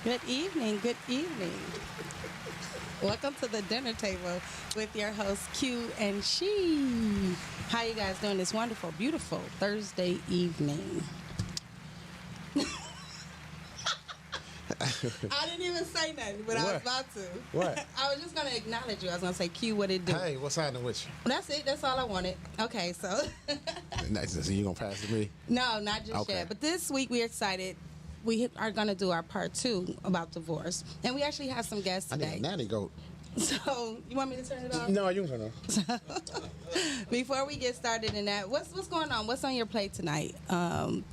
Good evening. Good evening. Welcome to the dinner table with your host Q and She. How you guys doing this wonderful, beautiful Thursday evening? I didn't even say nothing, but I was about to. What? I was just going to acknowledge you. I was going to say, Q, what it do? Hey, what's happening with you? That's it. That's all I wanted. Okay, so. So you gonna pass it to me? No, not just yet. But this week we're excited. We are going to do our part 2 about divorce. And we actually have some guests I today. need a nanny goat. So, you want me to turn it off? No, you can turn it off. Before we get started in that, what's going on? What's on your plate tonight? Oh,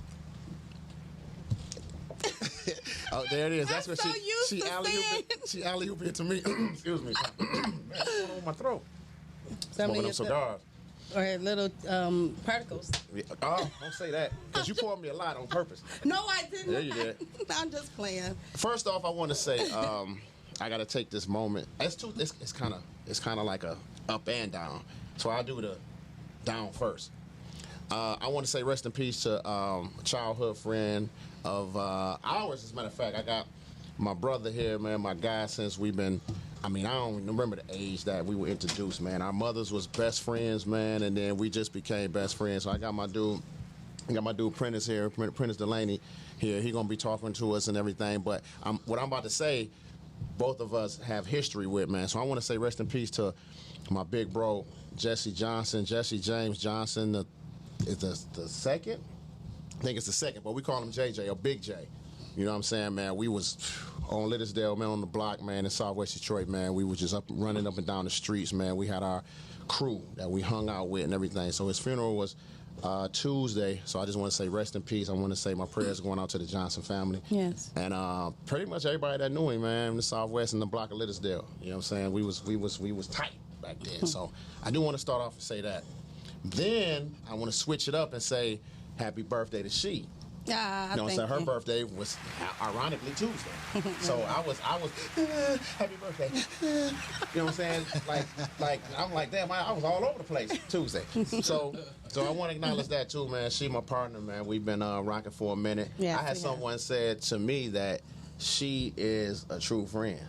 there it is. That's I'm what so used she to saying. She alley-ooped it to me. Excuse me. Man, what's going on with my throat? Smoking them cigars. Or little particles. Yeah. Oh, don't say that. Because you poured me a lot on purpose. No, I didn't. There you did. I'm just playing. First off, I want to say I got to take this moment. It's kind of like a up and down. So I'll do the down first. I want to say rest in peace to a childhood friend of ours. As a matter of fact, I got my brother here, man, my guy since we've been, I don't even remember the age that we were introduced, man. Our mothers was best friends, man, and then we just became best friends. So I got my dude Prentice here, Prentice Delaney here. He going to be talking to us and everything. But what I'm about to say, both of us have history with, man. So I want to say rest in peace to my big bro, Jesse James Johnson, is the second? I think it's the second, but we call him JJ or Big J. You know what I'm saying, man? We was on Littersdale, man, on the block, man, in Southwest Detroit, man. We was just running up and down the streets, man. We had our crew that we hung out with and everything. So his funeral was Tuesday. So I just want to say rest in peace. I want to say my prayers going out to the Johnson family. Yes. And pretty much everybody that knew him, man, in the Southwest and the block of Littersdale. You know what I'm saying? We was tight back then. So I do want to start off and say that. Then I want to switch it up and say happy birthday to She. Yeah, you know what I'm saying? Her birthday was ironically Tuesday. So I was happy birthday. You know what I'm saying? Like I'm like, damn, I was all over the place Tuesday. So I want to acknowledge that too, man. She my partner, man. We've been rocking for a minute. Yes, I had someone said to me that she is a true friend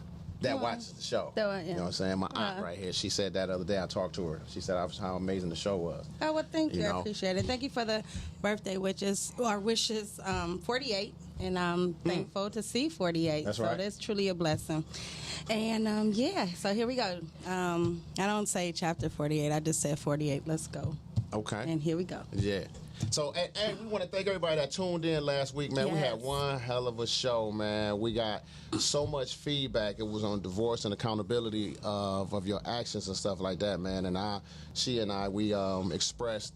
that watches the show. You know what I'm saying? My aunt right here, she said that the other day. I talked to her. She said how amazing the show was. Oh, well, thank you. I appreciate it. Thank you for the birthday wishes, 48, and I'm thankful to see 48. That's so right. that's truly a blessing. And so here we go. I don't say chapter 48. I just said 48. Let's go. Okay. And here we go. Yeah. So, and we want to thank everybody that tuned in last week, man. Yes. We had one hell of a show, man. We got so much feedback. It was on divorce and accountability of your actions and stuff like that, man. And she and I, we expressed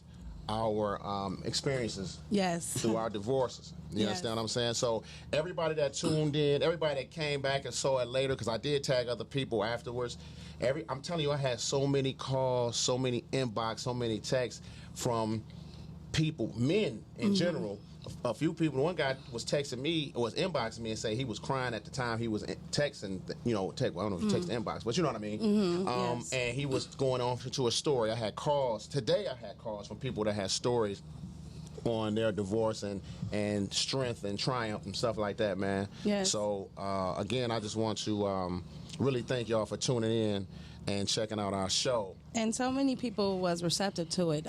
our experiences Yes. through our divorces. You understand what I'm saying? So everybody that tuned in, everybody that came back and saw it later, because I did tag other people afterwards. I'm telling you, I had so many calls, so many inbox, so many texts from people, men in general. A few people. One guy was texting me, was inboxing me and say he was crying at the time he was texting. I don't know if he texted inbox, but you know what I mean. Yes. And he was going on to a story. I had calls today. I had calls from people that had stories on their divorce and strength and triumph and stuff like that, man. Yes. So again, I just want to really thank y'all for tuning in and checking out our show. And so many people was receptive to it.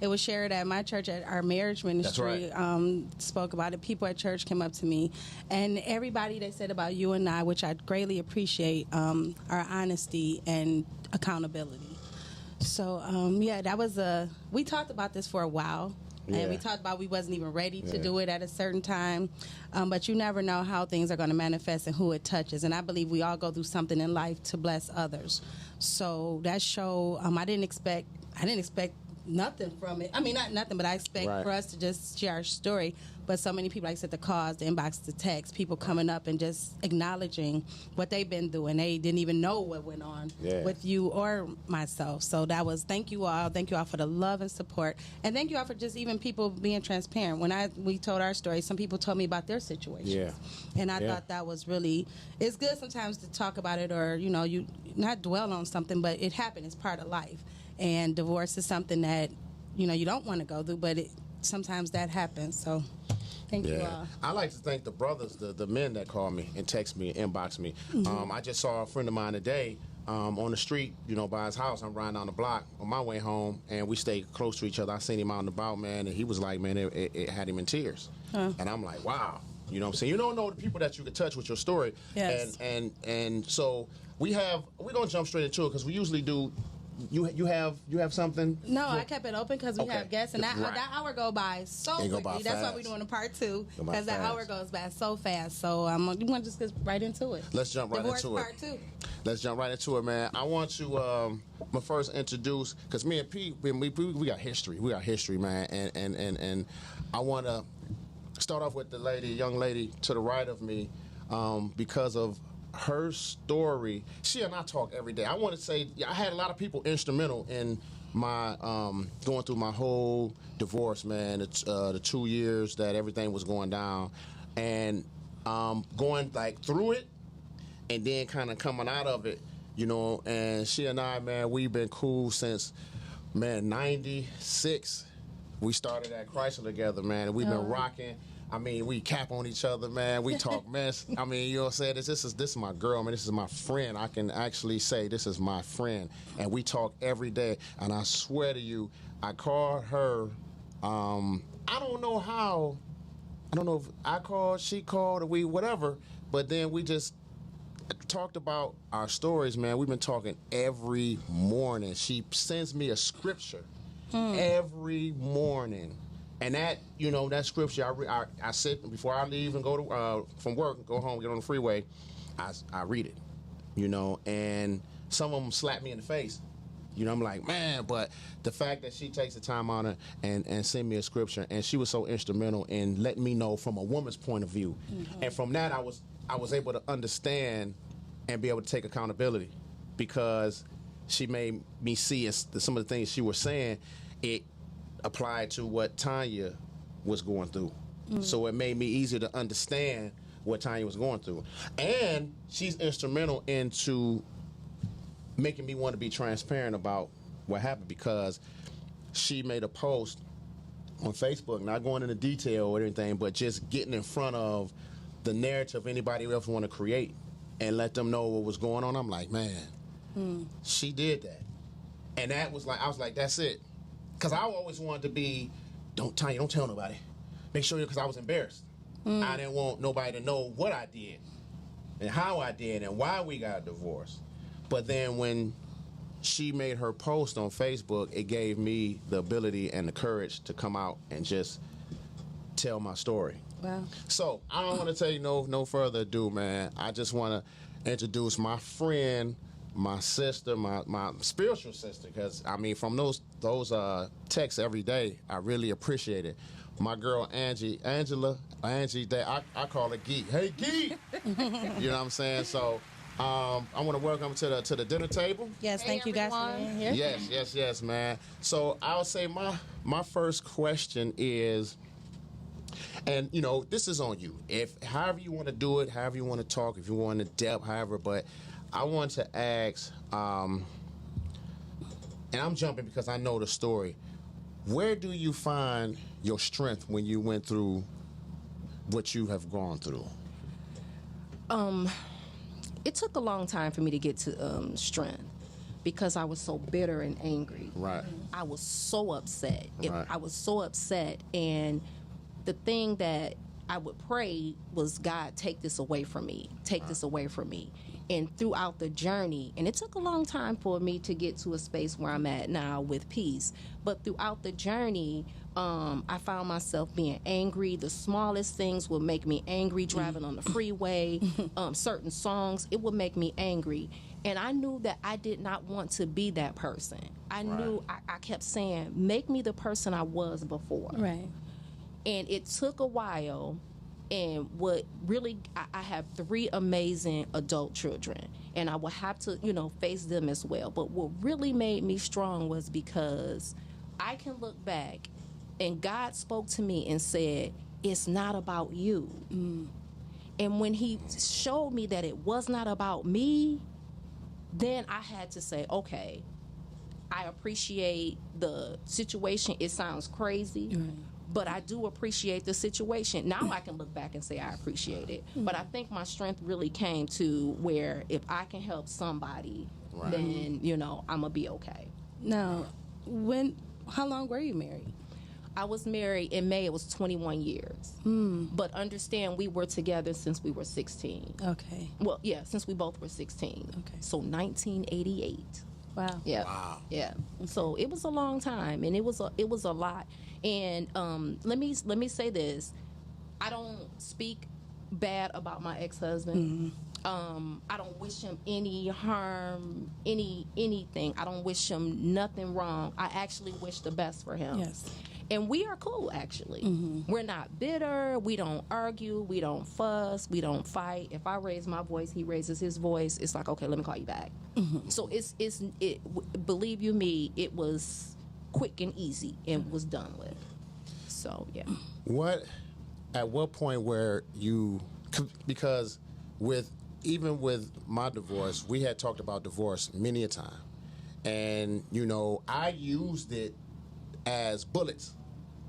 It was shared at my church, at our marriage ministry. That's right. Spoke about it. People at church came up to me, and everybody they said about you and I, which I greatly appreciate, our honesty and accountability. So that was we talked about this for a while. Yeah. And we talked about we wasn't even ready to do it at a certain time. But you never know how things are going to manifest and who it touches. And I believe we all go through something in life to bless others. So that show, I didn't expect nothing from it. Not nothing, but I expect for us to just share our story. But so many people, like I said, the calls, the inbox, the text, people coming up and just acknowledging what they've been through, and they didn't even know what went on with you or myself. So that was, thank you all for the love and support, and thank you all for just even people being transparent. When we told our story, some people told me about their situations, and I thought that was really, it's good sometimes to talk about it, or you not dwell on something, but it happened. It's part of life, and divorce is something that you don't want to go through, but sometimes that happens. So Thank you all. I like to thank the brothers, the men that call me and text me and inbox me. I just saw a friend of mine today on the street, by his house. I'm riding down the block on my way home, and we stayed close to each other. I seen him out and about, man, and he was like, man, it had him in tears. And I'm like, wow. You know what I'm saying? You don't know the people that you can touch with your story. Yes. And so we're gonna jump straight into it because we usually do. You have something? No, I kept it open because we Okay. have guests, and that hour go by so It go quickly. by That's why fast. we're doing a part 2, Go by because that fast. hour goes by so fast. So you want to just get right into it? Let's jump right Divorce into it. part 2. Let's jump right into it, man. I want to first introduce, because me and Pete, we got history. We got history, man. And I want to start off with the young lady to the right of me, because of her story. She and I talk every day. I want to say I had a lot of people instrumental in my going through my whole divorce, man. It's the 2 years that everything was going down, and going through it, and then kind of coming out of it, and she and I, man, we've been cool since, man, 96. We started at Chrysler together, man, and we've been rocking. I mean, we cap on each other, man. We talk mess. I mean, you know what I'm saying? This is my girl, man. This is my friend. I can actually say this is my friend. And we talk every day. And I swear to you, I called her, I don't know how. I don't know if I called, she called, or whatever. But then we just talked about our stories, man. We've been talking every morning. She sends me a scripture every morning. And that, that scripture, I sit before I leave and go to from work and go home, get on the freeway, I read it, and some of them slap me in the face. I'm like, man, but the fact that she takes the time on it and send me a scripture, and she was so instrumental in letting me know from a woman's point of view. And from that, I was able to understand and be able to take accountability, because she made me see some of the things she was saying, it applied to what Tanya was going through. So it made me easier to understand what Tanya was going through. And she's instrumental into making me want to be transparent about what happened, because she made a post on Facebook, not going into detail or anything, but just getting in front of the narrative anybody else want to create and let them know what was going on. I'm like, man, she did that. And that was I was like, that's it. Because I always wanted to be, Tanya, don't tell nobody. Make sure, because I was embarrassed. I didn't want nobody to know what I did and how I did and why we got divorced. But then when she made her post on Facebook, it gave me the ability and the courage to come out and just tell my story. Wow. So I don't want to tell you no further ado, man. I just want to introduce my friend, my sister, my spiritual sister, because I mean, from those texts every day, I really appreciate it. My girl Angie, I call her Geek. Hey, Geek. You know what I'm saying? So I want to welcome to the dinner table. Yes, thank you guys for being here. Yes, man. So I'll say my first question is, and this is on you. If however you want to do it, however you want to talk, if you want to depth, however, but I want to ask, and I'm jumping because I know the story. Where do you find your strength when you went through what you have gone through? It took a long time for me to get to strength, because I was so bitter and angry. Right. I was so upset. Right. I was so upset, and the thing that I would pray was, God, take this away from me. Take this away from me. And throughout the journey, and it took a long time for me to get to a space where I'm at now with peace, but throughout the journey, I found myself being angry. The smallest things would make me angry. Driving on the freeway, certain songs, it would make me angry. And I knew that I did not want to be that person. I knew, I kept saying, make me the person I was before. Right. And it took a while. And what really, I have 3 amazing adult children, and I will have to, face them as well. But what really made me strong was because I can look back, and God spoke to me and said, it's not about you. And when he showed me that it was not about me, then I had to say, okay, I appreciate the situation. It sounds crazy, But I do appreciate the situation. Now I can look back and say I appreciate it. But I think my strength really came to where if I can help somebody, then, you know, I'm going to be okay. Now, how long were you married? I was married in May. It was 21 years. But understand, we were together since we were 16. Okay. Well, yeah, since we both were 16. Okay. So 1988. Wow. Yeah. Wow. Yeah. So it was a long time, and it was a lot. And let me say this: I don't speak bad about my ex-husband. I don't wish him any harm, anything. I don't wish him nothing wrong. I actually wish the best for him. Yes. And we are cool, actually. We're not bitter. We don't argue. We don't fuss. We don't fight. If I raise my voice, he raises his voice. It's like, okay, let me call you back. So believe you me, it was quick and easy and was done with. So, yeah. At what point where because even with my divorce, we had talked about divorce many a time. And, you know, I used it as bullets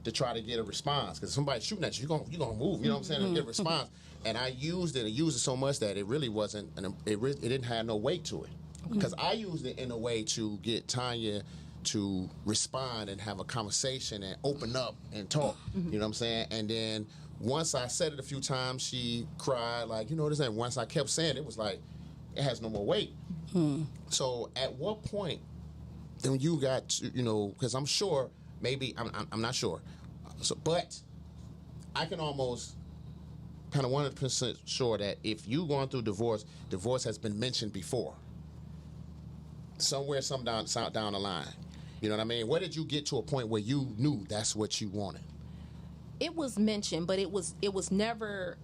to try to get a response, because somebody's shooting at you, you're gonna move, you know what I'm saying, to get a response. And I used it so much that it really wasn't, it didn't have no weight to it, because I used it in a way to get Tanya to respond and have a conversation and open up and talk, you know what I'm saying. And then once I said it a few times, she cried, like, you know this, and once I kept saying it, it was like, it has no more weight. So at what point then you got to, you know, because I'm sure, maybe, I'm not sure, but I can almost kind of 100% sure that if you going through divorce has been mentioned before, somewhere, down the line. You know what I mean? Where did you get to a point where you knew that's what you wanted? It was mentioned, but it was never.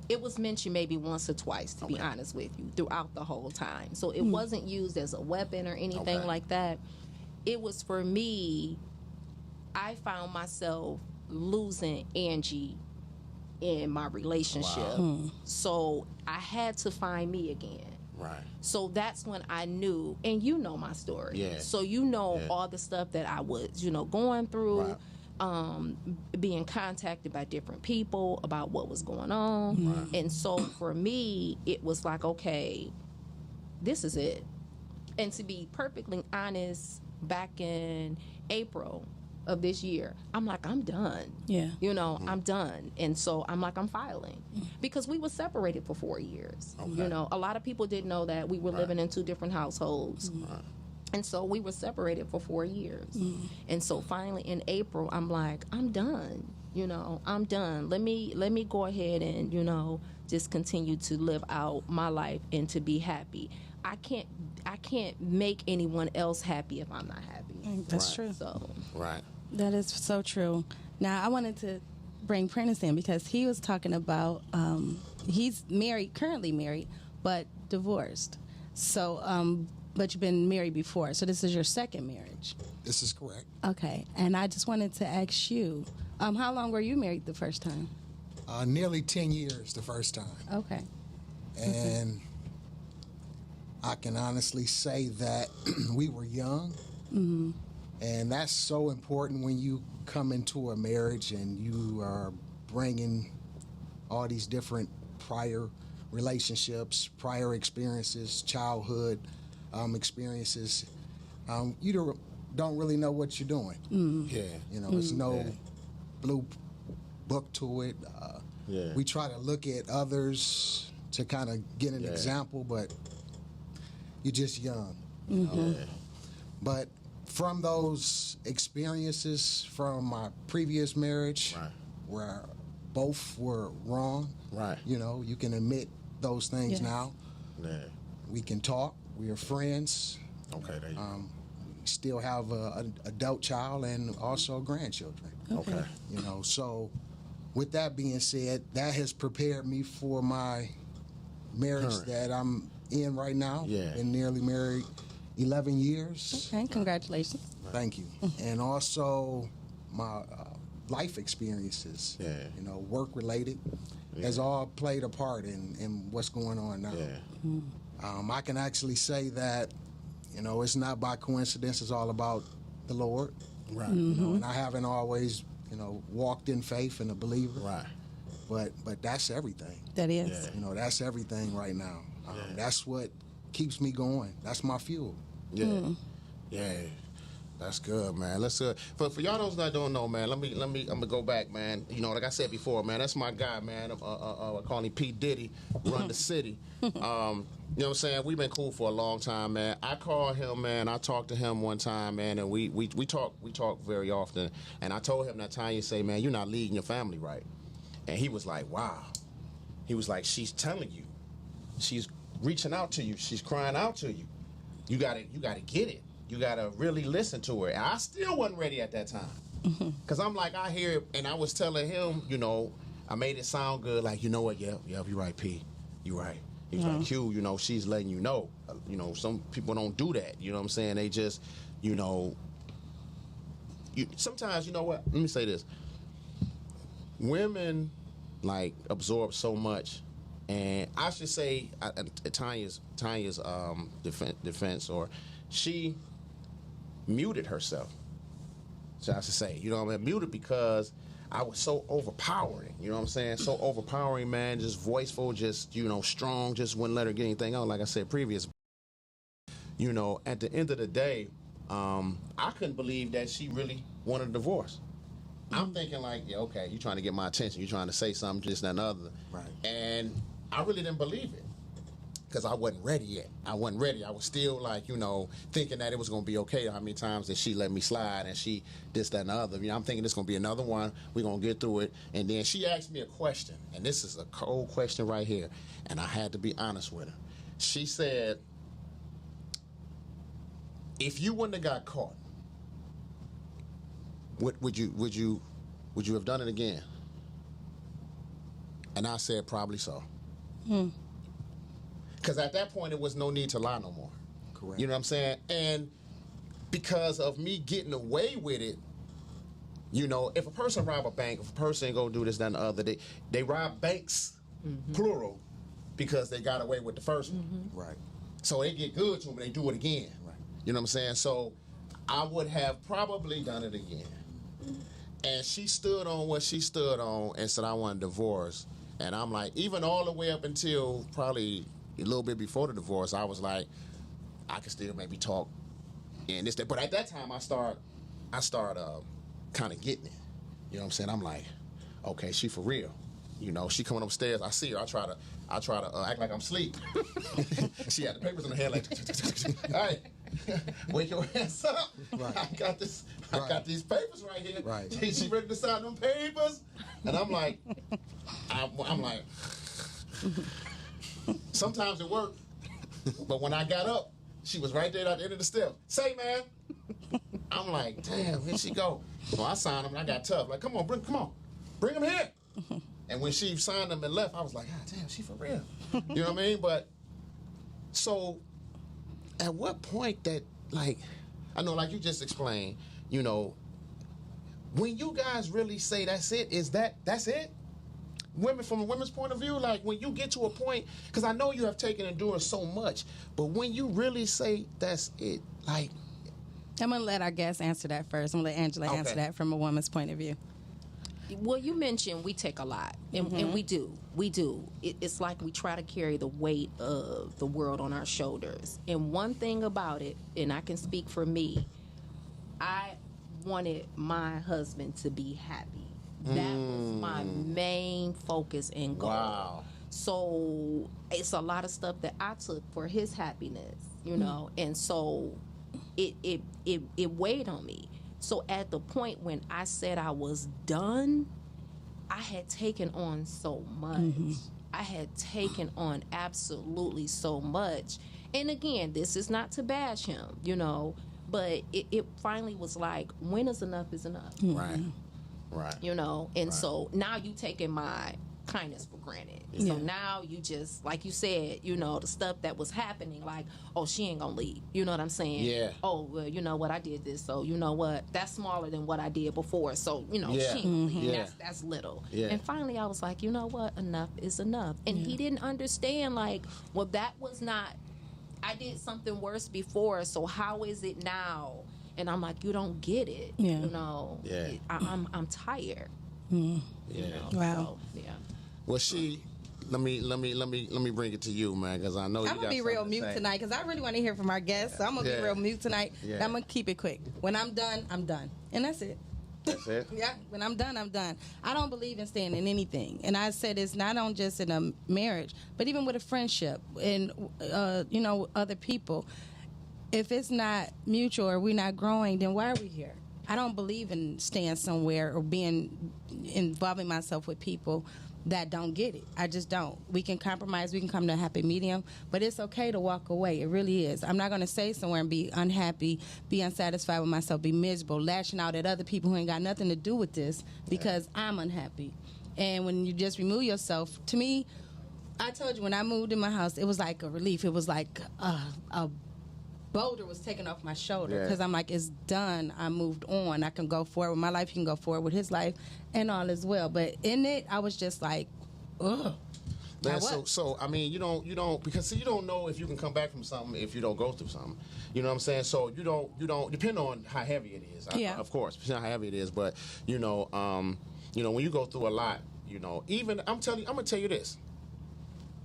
It was mentioned maybe once or twice, to be honest with you, throughout the whole time. So it wasn't used as a weapon or anything like that. It was, for me, I found myself losing Angie in my relationship. So I had to find me again. Right. So that's when I knew, and you know my story. Yeah. So you know all the stuff that I was, you know, going through, being contacted by different people about what was going on. And so for me, it was like, okay, this is it. And to be perfectly honest, back in April of this year, I'm like, I'm done. Yeah. You know, I'm done. And so I'm like, I'm filing. Because we were separated for 4 years. You know, a lot of people didn't know that we were living in 2 different households. And so we were separated for 4 years. And so finally in April, I'm like, I'm done. You know, I'm done. Let me go ahead and, you know, just continue to live out my life and to be happy. I can't make anyone else happy if I'm not happy. That's true. So Right. That is so true. Now, I wanted to bring Prentice in because he was talking about he's married, currently married, but divorced. So, but you've been married before. So this is your second marriage. This is correct. Okay. And I just wanted to ask you, how long were you married the first time? Nearly 10 years the first time. Okay. And I can honestly say that we were young. And that's so important when you come into a marriage and you are bringing all these different prior relationships, prior experiences, childhood experiences. You don't really know what you're doing. Yeah. You know, there's no blue book to it. We try to look at others to kind of get an example, but you're just young. You know? But from those experiences from my previous marriage, where both were wrong, you know, you can admit those things now. Yeah. We can talk. We are friends. Okay, there you go. Still have an adult child and also grandchildren. Okay. You know, so with that being said, that has prepared me for my marriage that I'm in right now. Yeah. Been nearly married 11 years. Okay. Congratulations. Thank you. And also my life experiences, you know, work related, has all played a part in what's going on now. I can actually say that, you know, it's not by coincidence. It's all about the Lord. Right. You know, and I haven't always walked in faith and a believer. Right. But that's everything. That is. Yeah. That's everything right now. That's what keeps me going. That's my fuel. Yeah. Yeah. That's good, man. Let's for y'all those that don't know, man. I'm gonna go back, man. Like I said before, man. That's my guy, man. I call him P Diddy, run the city. You know what I'm saying? We've been cool for a long time, man. I called him, man. I talked to him one time, man, and we talk very often. And I told him that time, you say, man, you're not leading your family right. And he was like, wow. He was like, she's telling you, she's reaching out to you, she's crying out to you. You gotta get it. You gotta really listen to her. And I still wasn't ready at that time. Cause I'm like, I hear, and I was telling him, I made it sound good. Like, you know what? Yeah, you're right, P. You're right. He was like, Q, she's letting you know. Some people don't do that. You know what I'm saying? They just, sometimes, you know what? Let me say this. Women, like, absorb so much. And I should say, Tanya's defense, or she muted herself. So I should say, muted because I was so overpowering. You know what I'm saying? So overpowering, man. Just voiceful, just strong. Just wouldn't let her get anything out. Like I said previous. At the end of the day, I couldn't believe that she really wanted a divorce. I'm thinking like, yeah, okay, you're trying to get my attention. You're trying to say something, this, that, and other. Right. And I really didn't believe it because I wasn't ready yet. I wasn't ready. I was still like, thinking that it was going to be okay. How many times that she let me slide and she this, that, and the other. I'm thinking it's going to be another one. We're going to get through it. And then she asked me a question, and this is a cold question right here, and I had to be honest with her. She said, if you wouldn't have got caught, would you have done it again? And I said, probably so. Because at that point, it was no need to lie no more. Correct. You know what I'm saying? And because of me getting away with it, if a person rob a bank, if a person go do this, that, and the other, they rob banks, plural, because they got away with the first one. Right. So they get good to them and they do it again. Right. You know what I'm saying? So I would have probably done it again. And she stood on what she stood on and said, I want a divorce. And I'm like, even all the way up until probably a little bit before the divorce, I was like, I could still maybe talk and this, that. But at that time, I start kind of getting it. You know what I'm saying? I'm like, okay, she for real. She coming upstairs. I see her. I try to act like I'm asleep. She had the papers in her hand, like, all right, wake your ass up. Right. I got these papers right here. Right. She ready to sign them papers, and I'm like, I'm like, sometimes it worked, but when I got up, she was right there at the end of the step. Say, man. I'm like, damn, here she go. So I signed them, and I got tough. Like, come on, bring them here. And when she signed them and left, I was like, ah, damn, she for real. You know what I mean? But, so, at what point that, like, I know, like you just explained, when you guys really say that's it, that's it? Women, from a women's point of view, like, when you get to a point, because I know you have taken endurance so much, but when you really say that's it, like... I'm going to let our guest answer that first. I'm going to let Angela answer that from a woman's point of view. Well, you mentioned we take a lot, and we do. It's like we try to carry the weight of the world on our shoulders. And one thing about it, and I can speak for me, I wanted my husband to be happy. That was my main focus and goal. Wow. So it's a lot of stuff that I took for his happiness, and so it weighed on me. So at the point when I said I was done, I had taken on so much. I had taken on absolutely so much. And again, this is not to bash him, but it finally was like, when is enough is enough. Right. Right. And so now you taking my kindness for granted. So now you just, like you said, the stuff that was happening, like, oh, she ain't gonna leave. You know what I'm saying? Yeah. Oh, well, you know what, I did this, so you know what, that's smaller than what I did before, so, she ain't gonna leave. Yeah. That's little. Yeah. And finally I was like, you know what, enough is enough. And he didn't understand, like, well, that was not, I did something worse before, so how is it now? And I'm like, you don't get it. Yeah. You know, Yeah. I'm tired. Yeah. Wow. So, yeah. Well, let me bring it to you, man, because I know you I'm got gonna be real something to mute say. tonight because I really want to hear from our guests. So I'm gonna Yeah. be real mute tonight. Yeah. I'm gonna keep it quick. When I'm done, I'm done, and that's it. That's it. Yeah, when I'm done, I'm done. I don't believe in staying in anything, and I said it's not on just in a marriage, but even with a friendship and other people. If it's not mutual or we're not growing, then why are we here? I don't believe in staying somewhere or involving myself with people that don't get it. I just don't. We can compromise. We can come to a happy medium, but it's okay to walk away. It really is. I'm not going to stay somewhere and be unhappy, be unsatisfied with myself, be miserable, lashing out at other people who ain't got nothing to do with this because I'm unhappy. And when you just remove yourself, to me, I told you when I moved in my house, it was like a relief. It was like a boulder was taken off my shoulder because I'm like, it's done. I moved on. I can go forward with my life. He can go forward with his life, and all is well. But in it, I was just like, ugh. Man, so I mean, you don't because see, you don't know if you can come back from something if you don't go through something. You know what I'm saying? So you don't depend on how heavy it is. Yeah. Of course, depending on how heavy it is. But when you go through a lot, even I'm gonna tell you this.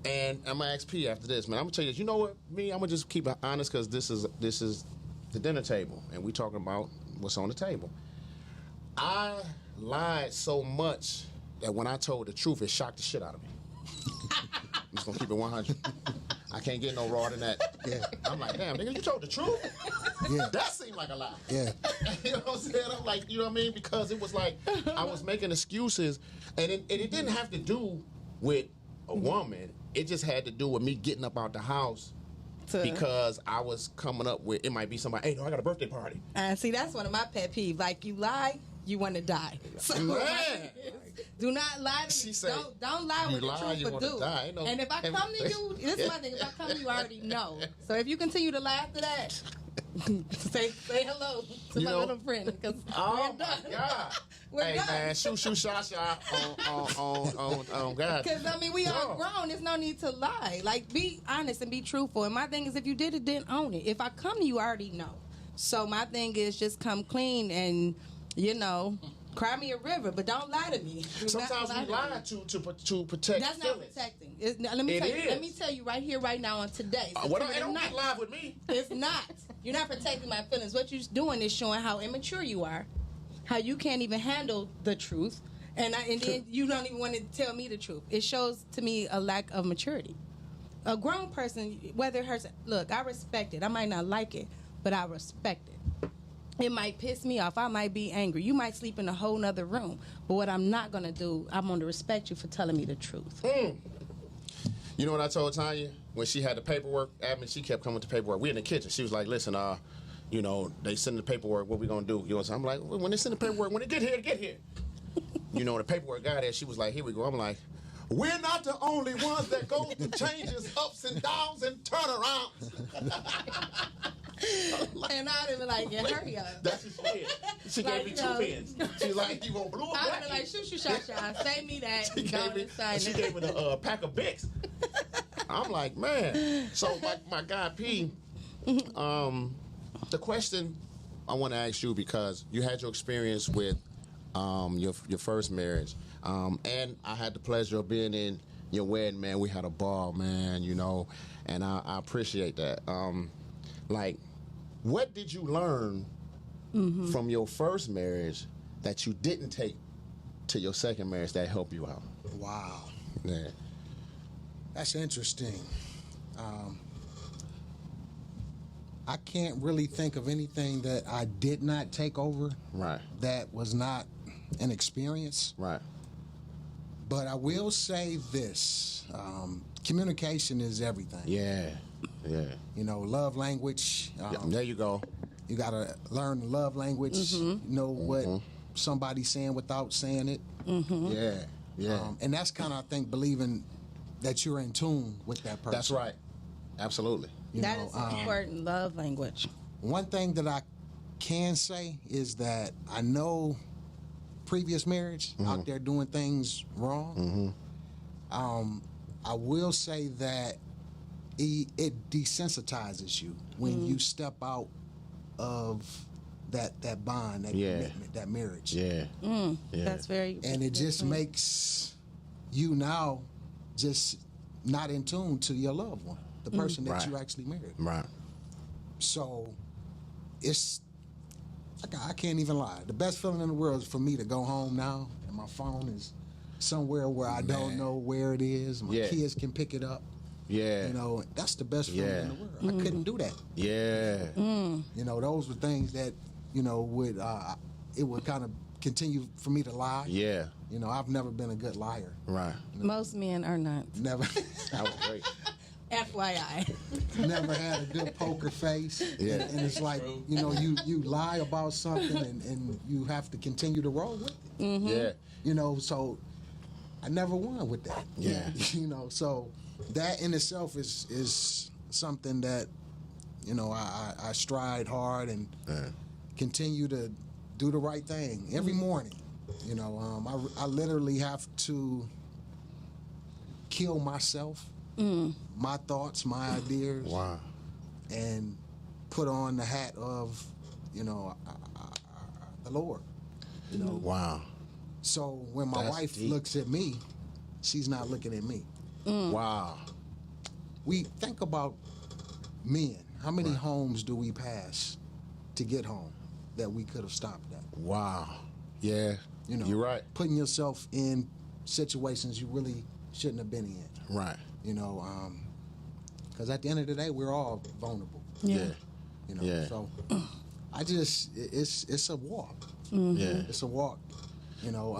And I'm gonna ask P after this, man. I'm gonna tell you this. You know what? I'm gonna just keep it honest because this is the dinner table, and we talking about what's on the table. I lied so much that when I told the truth, it shocked the shit out of me. I'm just gonna keep it 100. I can't get no rawer than that. Yeah. I'm like, damn, nigga, you told the truth? Yeah. That seemed like a lie. Yeah. You know what I'm saying? I'm like, you know what I mean? Because it was like I was making excuses, and it didn't have to do with a woman. It just had to do with me getting up out the house because I was coming up with, it might be somebody, hey, no, I got a birthday party. See, that's one of my pet peeves. Like, you lie, you want to die. So, Man. do not lie to She me. say, Don't lie you with the lie, truth you for wanna do. die. Ain't no- And if I come to you, this is my thing. If I come to you, I already know. So if you continue to lie after that, say hello to my little friend because Oh we're done. my God. We're hey done. man, shoot, shot on God. Because, I mean, we all No. grown. There's no need to lie. Like, be honest and be truthful. And my thing is, if you did it, then own it. If I come to you, I already know. So my thing is just come clean and, cry me a river, but don't lie to me. Do Sometimes not we lie lie to me. to protect That's not feelings. protecting. Let me tell you right here, right now, on today. What September don't the get 9th. live with me. It's not. You're not protecting my feelings. What you're doing is showing how immature you are, how you can't even handle the truth, and then you don't even want to tell me the truth. It shows to me a lack of maturity. A grown person, whether it hurts, look, I respect it. I might not like it, but I respect it. It might piss me off. I might be angry. You might sleep in a whole nother room. But what I'm not going to do, I'm going to respect you for telling me the truth. You know what I told Tanya? When she had the paperwork, admin, she kept coming with the paperwork. We in the kitchen. She was like, listen, they send the paperwork. What we going to do? You know what I'm like, when they send the paperwork, when they get here. The paperwork got there. She was like, here we go. I'm like, we're not the only ones that go through changes, ups and downs, and turnarounds. And I'd have been like, yeah, hurry up. That's what she did. She gave me 2 pens. She's like, you want blue or I'd black? have been like, shoot, shot. Save me that. She gave me a pack of Bics. I'm like, man. So my guy P, the question I want to ask you, because you had your experience with your first marriage, and I had the pleasure of being in your wedding, man. We had a ball, man, and I appreciate that. What did you learn from your first marriage that you didn't take to your second marriage that helped you out? Wow. Yeah. That's interesting. I can't really think of anything that I did not take over Right. that was not an experience. Right. But I will say this. Communication is everything. Yeah. Yeah. Love language. There you go. You got to learn the love language. Know what somebody's saying without saying it. Yeah. Yeah. And that's kind of, I think, believing that you're in tune with that person. That's right. Absolutely. That is important. Love language. One thing that I can say is that I know previous marriage out there doing things wrong. I will say that it desensitizes you when you step out of that bond, that Yeah. commitment, that marriage. Yeah. Yeah. That's very. And it just good point. makes you now just not in tune to your loved one, the person that Right. you actually married. Right. So it's I can't even lie. The best feeling in the world is for me to go home now and my phone is somewhere where I don't Man. know where it is. My Yeah. kids can pick it up. Yeah. You know, that's the best feeling in the world. I couldn't do that. Yeah. You know, those were things that, you know, would it would kind of continue for me to lie. Yeah. You know, I've never been a good liar. Right. Most men are not. Never That was great. FYI. never had a good poker face. Yeah. And it's like, you know, you lie about something and you have to continue to roll with it. Yeah. You know, so I never won with that. Yeah. You know, so that in itself is something that, you know, I stride hard and continue to do the right thing every morning. You know, I literally have to kill myself, my thoughts, my ideas, Wow. and put on the hat of, you know, the Lord. You know, Wow. so when my That's wife deep. looks at me, she's not looking at me. Wow. We think about men. How many homes do we pass to get home that we could have stopped at? Wow. Yeah. You know, You're right. Putting yourself in situations you really shouldn't have been in. Right. You know, because at the end of the day, we're all vulnerable. Yeah. You know, Yeah. so it's a walk. Yeah. It's a walk. You know,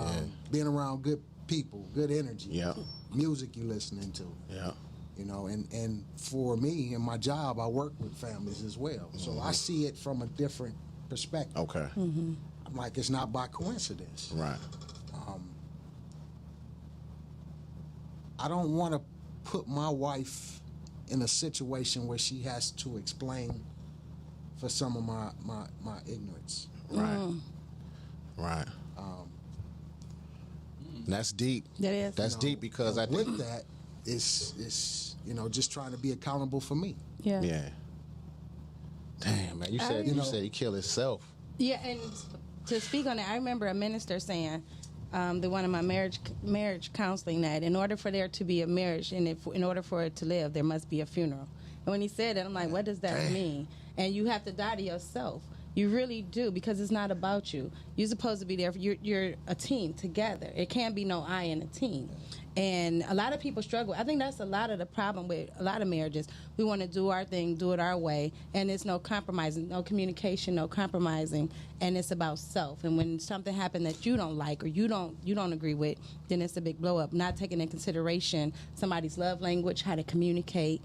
being around good people, good energy. Yeah. Music you listening to. Yeah. You know, and for me in my job, I work with families as well. So I see it from a different perspective. Okay. I'm like, it's not by coincidence. Right. I don't want to put my wife in a situation where she has to explain for some of my ignorance. Right. Right. That's deep. That is. That's deep because I with think. that, it's you know, just trying to be accountable for me. Yeah. Yeah. Damn, man. You said You know- he killed himself. Yeah, and to speak on that, I remember a minister saying, the one of my marriage counseling, that in order for there to be a marriage and in order for it to live, there must be a funeral. And when he said that, I'm like, what does that mean? And you have to die to yourself. You really do, because it's not about you. You're supposed to be there. You're a team together. It can't be no I in a team. And a lot of people struggle. I think that's a lot of the problem with a lot of marriages. We want to do our thing, do it our way, and there's no compromising, no communication, no compromising, and it's about self. And when something happened that you don't like or you don't agree with, then it's a big blow up. Not taking into consideration somebody's love language, how to communicate,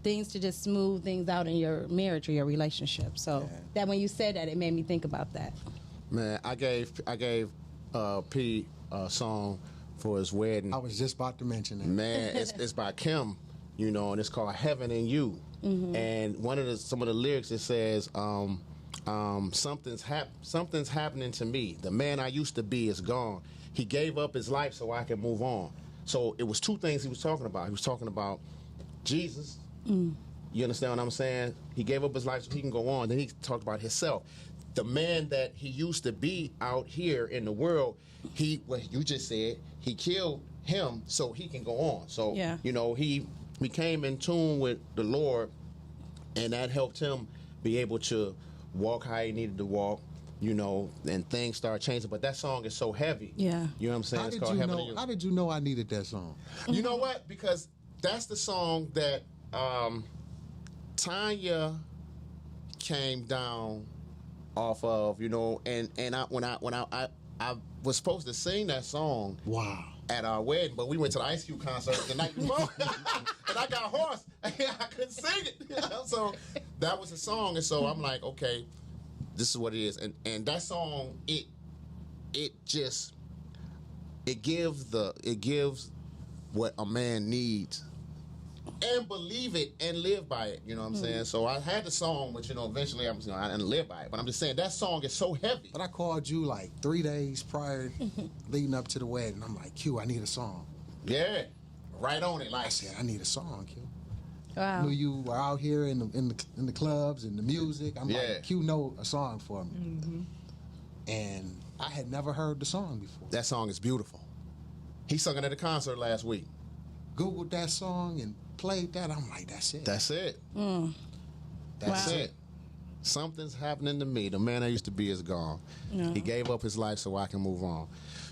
things to just smooth things out in your marriage or your relationship. So that when you said that, it made me think about that. Man, I gave P a song for his wedding. I was just about to mention that. Man, it's by Kim, you know, and it's called Heaven in You. And some of the lyrics, it says, something's happening to me. The man I used to be is gone. He gave up his life so I can move on. So it was two things he was talking about. He was talking about Jesus. You understand what I'm saying? He gave up his life so he can go on. Then he talked about himself. The man that he used to be out here in the world, you just said, he killed him so he can go on. So, Yeah. you know, he became in tune with the Lord, and that helped him be able to walk how he needed to walk, you know, and things start changing. But that song is so heavy. Yeah. You know what I'm saying? How It's did called you Heaven know? in You. How did you know I needed that song? You know what? Because that's the song that Tanya came down off of, you know, and when I was supposed to sing that song Wow. at our wedding, but we went to the Ice Cube concert the night before, and I got hoarse. I couldn't sing it. So that was the song, and so I'm like, okay, this is what it is, and that song, it gives what a man needs. And believe it and live by it, you know what I'm saying? So I had the song, but you know, eventually I didn't live by it. But I'm just saying that song is so heavy. But I called you like 3 days prior, leading up to the wedding. I'm like, Q, I need a song. Yeah, right on it. Like, I said, I need a song, Q. Wow. Knew you were out here in the clubs and the music. I'm Yeah. like, Q know a song for me. And I had never heard the song before. That song is beautiful. He sung it at a concert last week. Googled that song and played that. I'm like, that's it. That's it. That's Wow. it. Something's happening to me. The man I used to be is gone. He gave up his life so I can move on.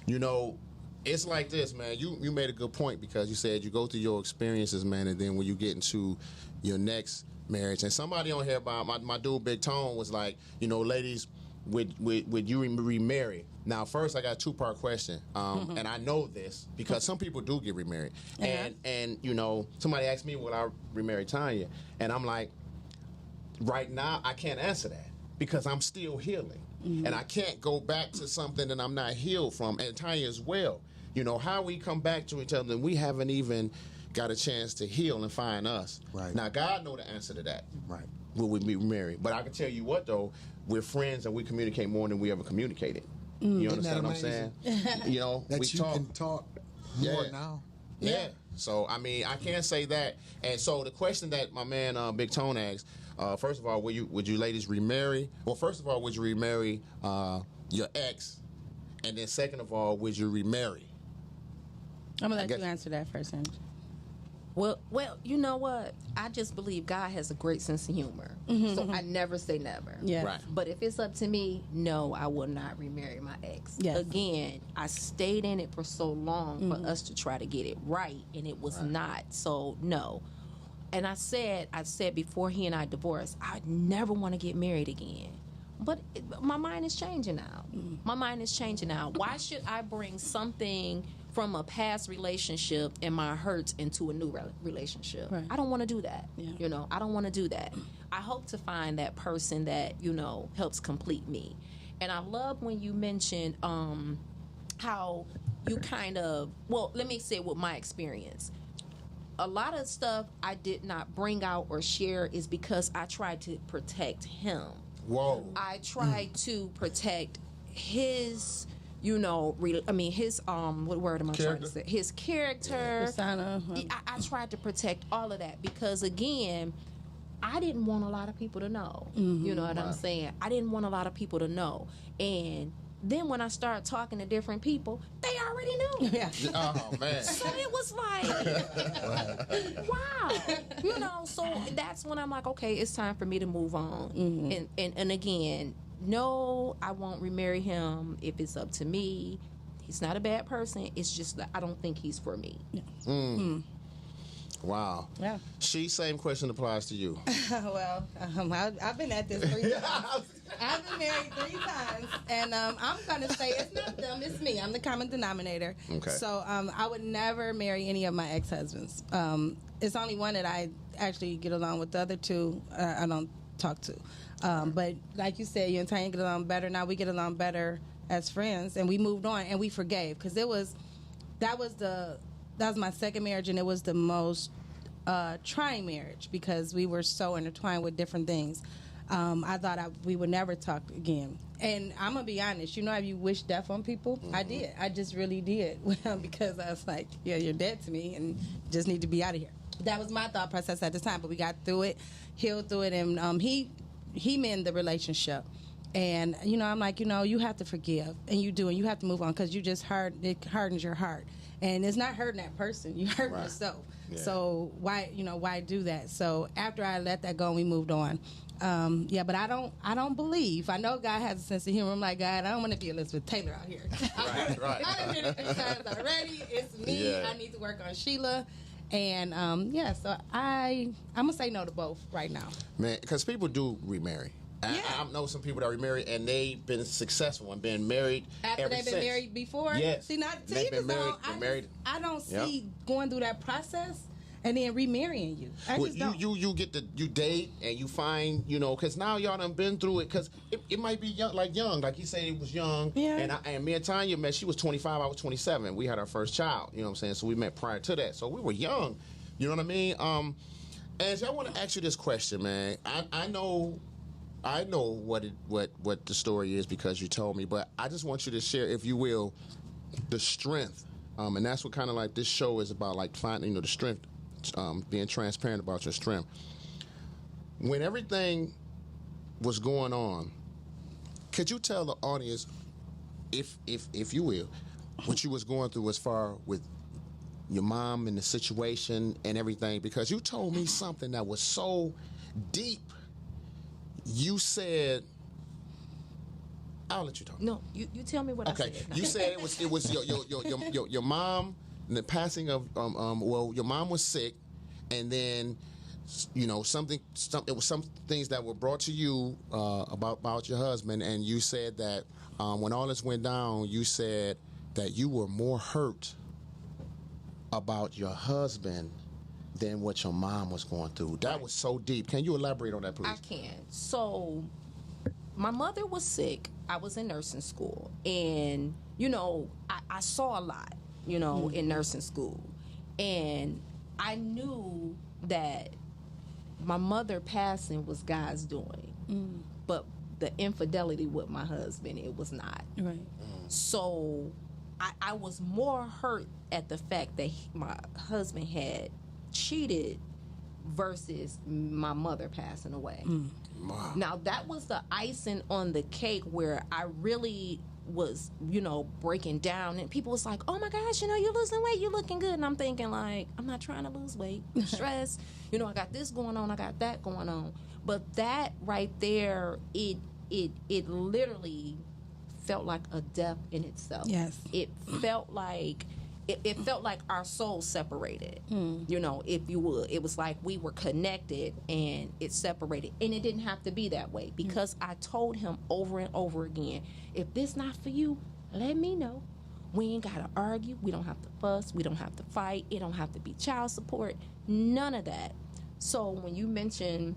You know, it's like this, man. You made a good point because you said you go through your experiences, man, and then when you get into your next marriage, and somebody on here about my dude Big Tone was like, you know, ladies, would you remarry? Now, first, I got a two-part question, and I know this because some people do get remarried, and you know, somebody asked me would I remarry Tanya, and I'm like, right now I can't answer that because I'm still healing, and I can't go back to something that I'm not healed from, and Tanya as well. You know how we come back to each other, and we haven't even got a chance to heal and find us. Right. Now, God know the answer to that. Right. Will we be married? But I can tell you what though, we're friends and we communicate more than we ever communicated. You understand what I'm saying? You know, That we you talk. can talk more Yeah. now. Yeah. So I mean, I can't say that. And so the question that my man Big Tone asked, first of all, would you ladies remarry? Well, first of all, would you remarry your ex? And then second of all, would you remarry? I'm gonna let guess- you answer that first, Angie. Well, you know what? I just believe God has a great sense of humor. So I never say never. Yeah. Right. But if it's up to me, no, I will not remarry my ex. Yes. Again, I stayed in it for so long for us to try to get it right, and it was not. So no. And I said before he and I divorced, I never want to get married again. But my mind is changing now. My mind is changing now. Why should I bring something from a past relationship and my hurts into a new relationship? Right. I don't want to do that. Yeah. You know, I don't want to do that. I hope to find that person that, you know, helps complete me. And I love when you mentioned how you kind of, well, let me say with my experience. A lot of stuff I did not bring out or share is because I tried to protect him. Whoa. I tried to protect his, you know, his what word am I trying Character. to say? His character. Persona. I tried to protect all of that because again, I didn't want a lot of people to know. You know what I'm saying? I didn't want a lot of people to know. And then when I started talking to different people, they already knew. Yeah. Oh man. So it was like, wow, you know. So that's when I'm like, okay, it's time for me to move on. And again, no, I won't remarry him if it's up to me. He's not a bad person. It's just that I don't think he's for me. Wow. Yeah. She, same question applies to you. Well, I've been at this 3 times. I've been married 3 times, and I'm gonna say it's not them, it's me. I'm the common denominator. Okay. So I would never marry any of my ex-husbands. It's only one that I actually get along with. The other 2, I don't talk to. But like you said, you and Tanya get along better. Now we get along better as friends, and we moved on and we forgave because that was my second marriage, and it was the most trying marriage because we were so intertwined with different things. I thought we would never talk again. And I'm going to be honest, you know how you wish death on people? I did. I just really did because I was like, yeah, you're dead to me and just need to be out of here. That was my thought process at the time, but we got through it, healed through it, and he mended the relationship. And, you know, I'm like, you know, you have to forgive, and you do, and you have to move on because it hardens your heart. And it's not hurting that person, you hurt Right. yourself. Yeah. So why do that? So after I let that go and we moved on, but I don't believe. I know God has a sense of humor. I'm like, God, I don't want to be Elizabeth Taylor out here. Right. I done been it 3 times already. It's me. Yeah. I need to work on Sheila. And so I'm gonna say no to both right now. Man, because people do remarry. Yeah. I know some people that remarry and they've been successful and been married After ever they've been since. married before? Yes. See, not to They've each been his married- own. been married. I don't Yep. see going through that process and then remarrying you. I Well, just don't. you get you date and you find, you know, because now y'all done been through it, because it might be young, like he said he was young. Yeah. And me and Tanya met, she was 25, I was 27. We had our first child, you know what I'm saying? So we met prior to that. So we were young, you know what I mean? Angie, I want to ask you this question, man. I know what the story is because you told me, but I just want you to share, if you will, the strength. And that's what kind of like this show is about, like finding, you know, the strength being transparent about your strength. When everything was going on, could you tell the audience, if you will, what you was going through as far with your mom and the situation and everything? Because you told me something that was so deep. You said, I'll let you talk. No, you tell me what I Okay, said. you said it was your mom and the passing of well, your mom was sick, and then it was some things that were brought to you about your husband, and you said that when all this went down, you said that you were more hurt about your husband than what your mom was going through. That was so deep. Can you elaborate on that, please? I can. So, my mother was sick. I was in nursing school. And, I saw a lot, in nursing school. And I knew that my mother passing was God's doing. But the infidelity with my husband, it was not. Right. So, I was more hurt at the fact that my husband had cheated versus my mother passing away. Wow. Now that was the icing on the cake where I really was, breaking down, and people was like, "Oh my gosh, you're losing weight, you're looking good." And I'm thinking like, I'm not trying to lose weight. I'm stressed. I got this going on, I got that going on. But that right there, it literally felt like a death in itself. Yes. It felt like it felt like our souls separated, if you would. It was like we were connected and it separated. And it didn't have to be that way because I told him over and over again, if this not for you, let me know. We ain't got to argue. We don't have to fuss. We don't have to fight. It don't have to be child support. None of that. So when you mention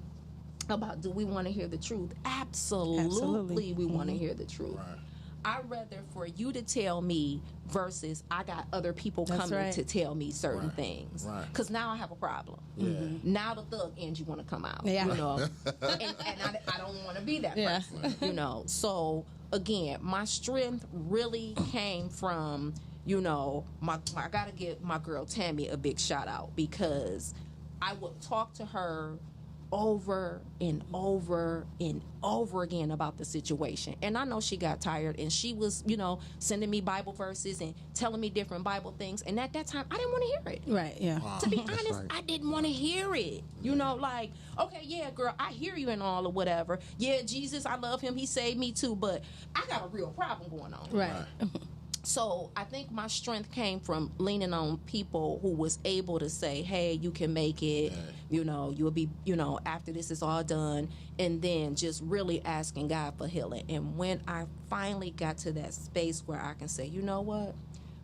about do we want to hear the truth? Absolutely. We want to hear the truth. Right. I'd rather for you to tell me versus I got other people That's coming right. to tell me certain things. Right. Because now I have a problem. Yeah. Now the thug Angie want to come out. Yeah. And I don't want to be that Yeah. person. So again, my strength really came from, I got to give my girl Tammy a big shout out because I would talk to her over and over and over again about the situation. And I know she got tired and she was, sending me Bible verses and telling me different Bible things. And at that time, I didn't want to hear it. Right, yeah. Wow. To be That's honest, right. I didn't want to hear it. Like, okay, yeah, girl, I hear you and all or whatever. Yeah, Jesus, I love him. He saved me too. But I got a real problem going on. Right. So I think my strength came from leaning on people who was able to say, hey, you can make it, you'll be, after this is all done, and then just really asking God for healing. And when I finally got to that space where I can say, you know what,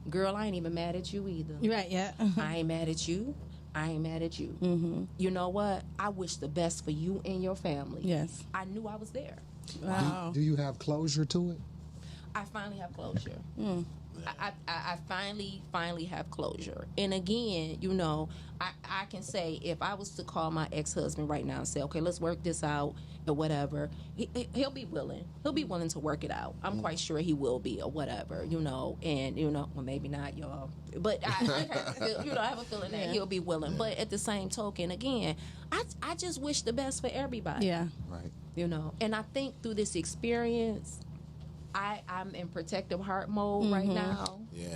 girl, I ain't even mad at you either. Right, yeah. I ain't mad at you. I ain't mad at you. Mm-hmm. You know what? I wish the best for you and your family. Yes. I knew I was there. Wow. Do you have closure to it? I finally have closure. I finally have closure. And again, I can say if I was to call my ex-husband right now and say, okay, let's work this out or whatever, he'll be willing. He'll be willing to work it out. I'm quite sure he will be or whatever, and, well, maybe not, y'all. But I have a feeling that he'll be willing. But at the same token, again, I just wish the best for everybody. Yeah. Right. And I think through this experience, I'm in protective heart mode right now. Yeah.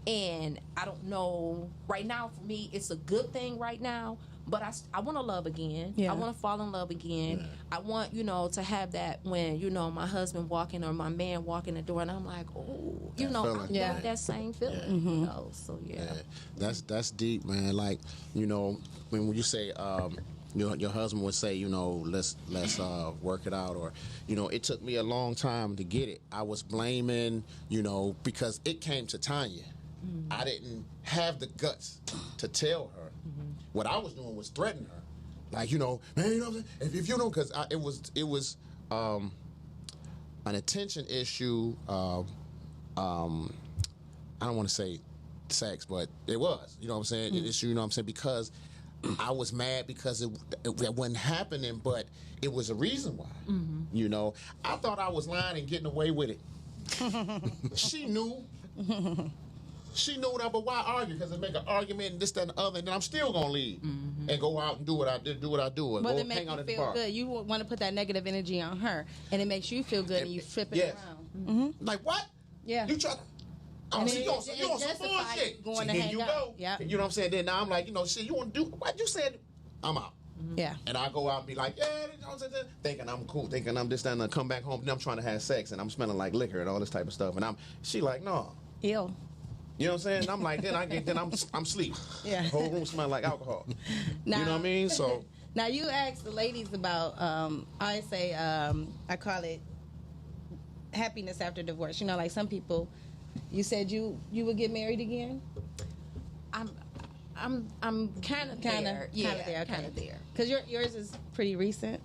And I don't know, right now for me, it's a good thing right now, but I want to love again. Yeah. I want to fall in love again. I want, to have that when, my husband walking or my man walking the door and I'm like, oh, I feeling. feel that same feeling, so yeah. That's deep, man. Like, when you say your husband would say, let's work it out, or, it took me a long time to get it. I was blaming, because it came to Tanya. I didn't have the guts to tell her. What I was doing was threaten her, like, man, what I'm saying? If you don't, because it was an attention issue. I don't want to say sex, but it was, what I'm saying, an issue, what I'm saying, because I was mad because it wasn't happening, but it was a reason why. I thought I was lying and getting away with it. She knew. She knew that, but why argue? Because it make an argument and this, that, and the other, and then I'm still gonna leave and go out and do what I do, and But go it makes hang out you at the feel bar. good. You want to put that negative energy on her, and it makes you feel good, and you flip it Yes. around. Like what? Yeah. You try to. Oh, And see, it- you on it some justifies bullshit. you going See, to here hang you out. go. Yep. You know what I'm saying? Then now I'm like, shit, you want to do what you said? I'm out. Yeah. And I go out and be like, yeah, you know what I'm saying? Thinking I'm cool, thinking I'm this, that, and I come back home, then I'm trying to have sex, and I'm smelling like liquor and all this type of stuff. And she like, no. Ill. You know what I'm saying? And I'm like, then I'm asleep. Yeah. The whole room smelling like alcohol. Now, You know what I mean? So Now you asked the ladies about. I say I call it happiness after divorce. You know, like some people. You said you would get married again. I'm kind of there. Yeah, kind of there. Because yours is pretty recent.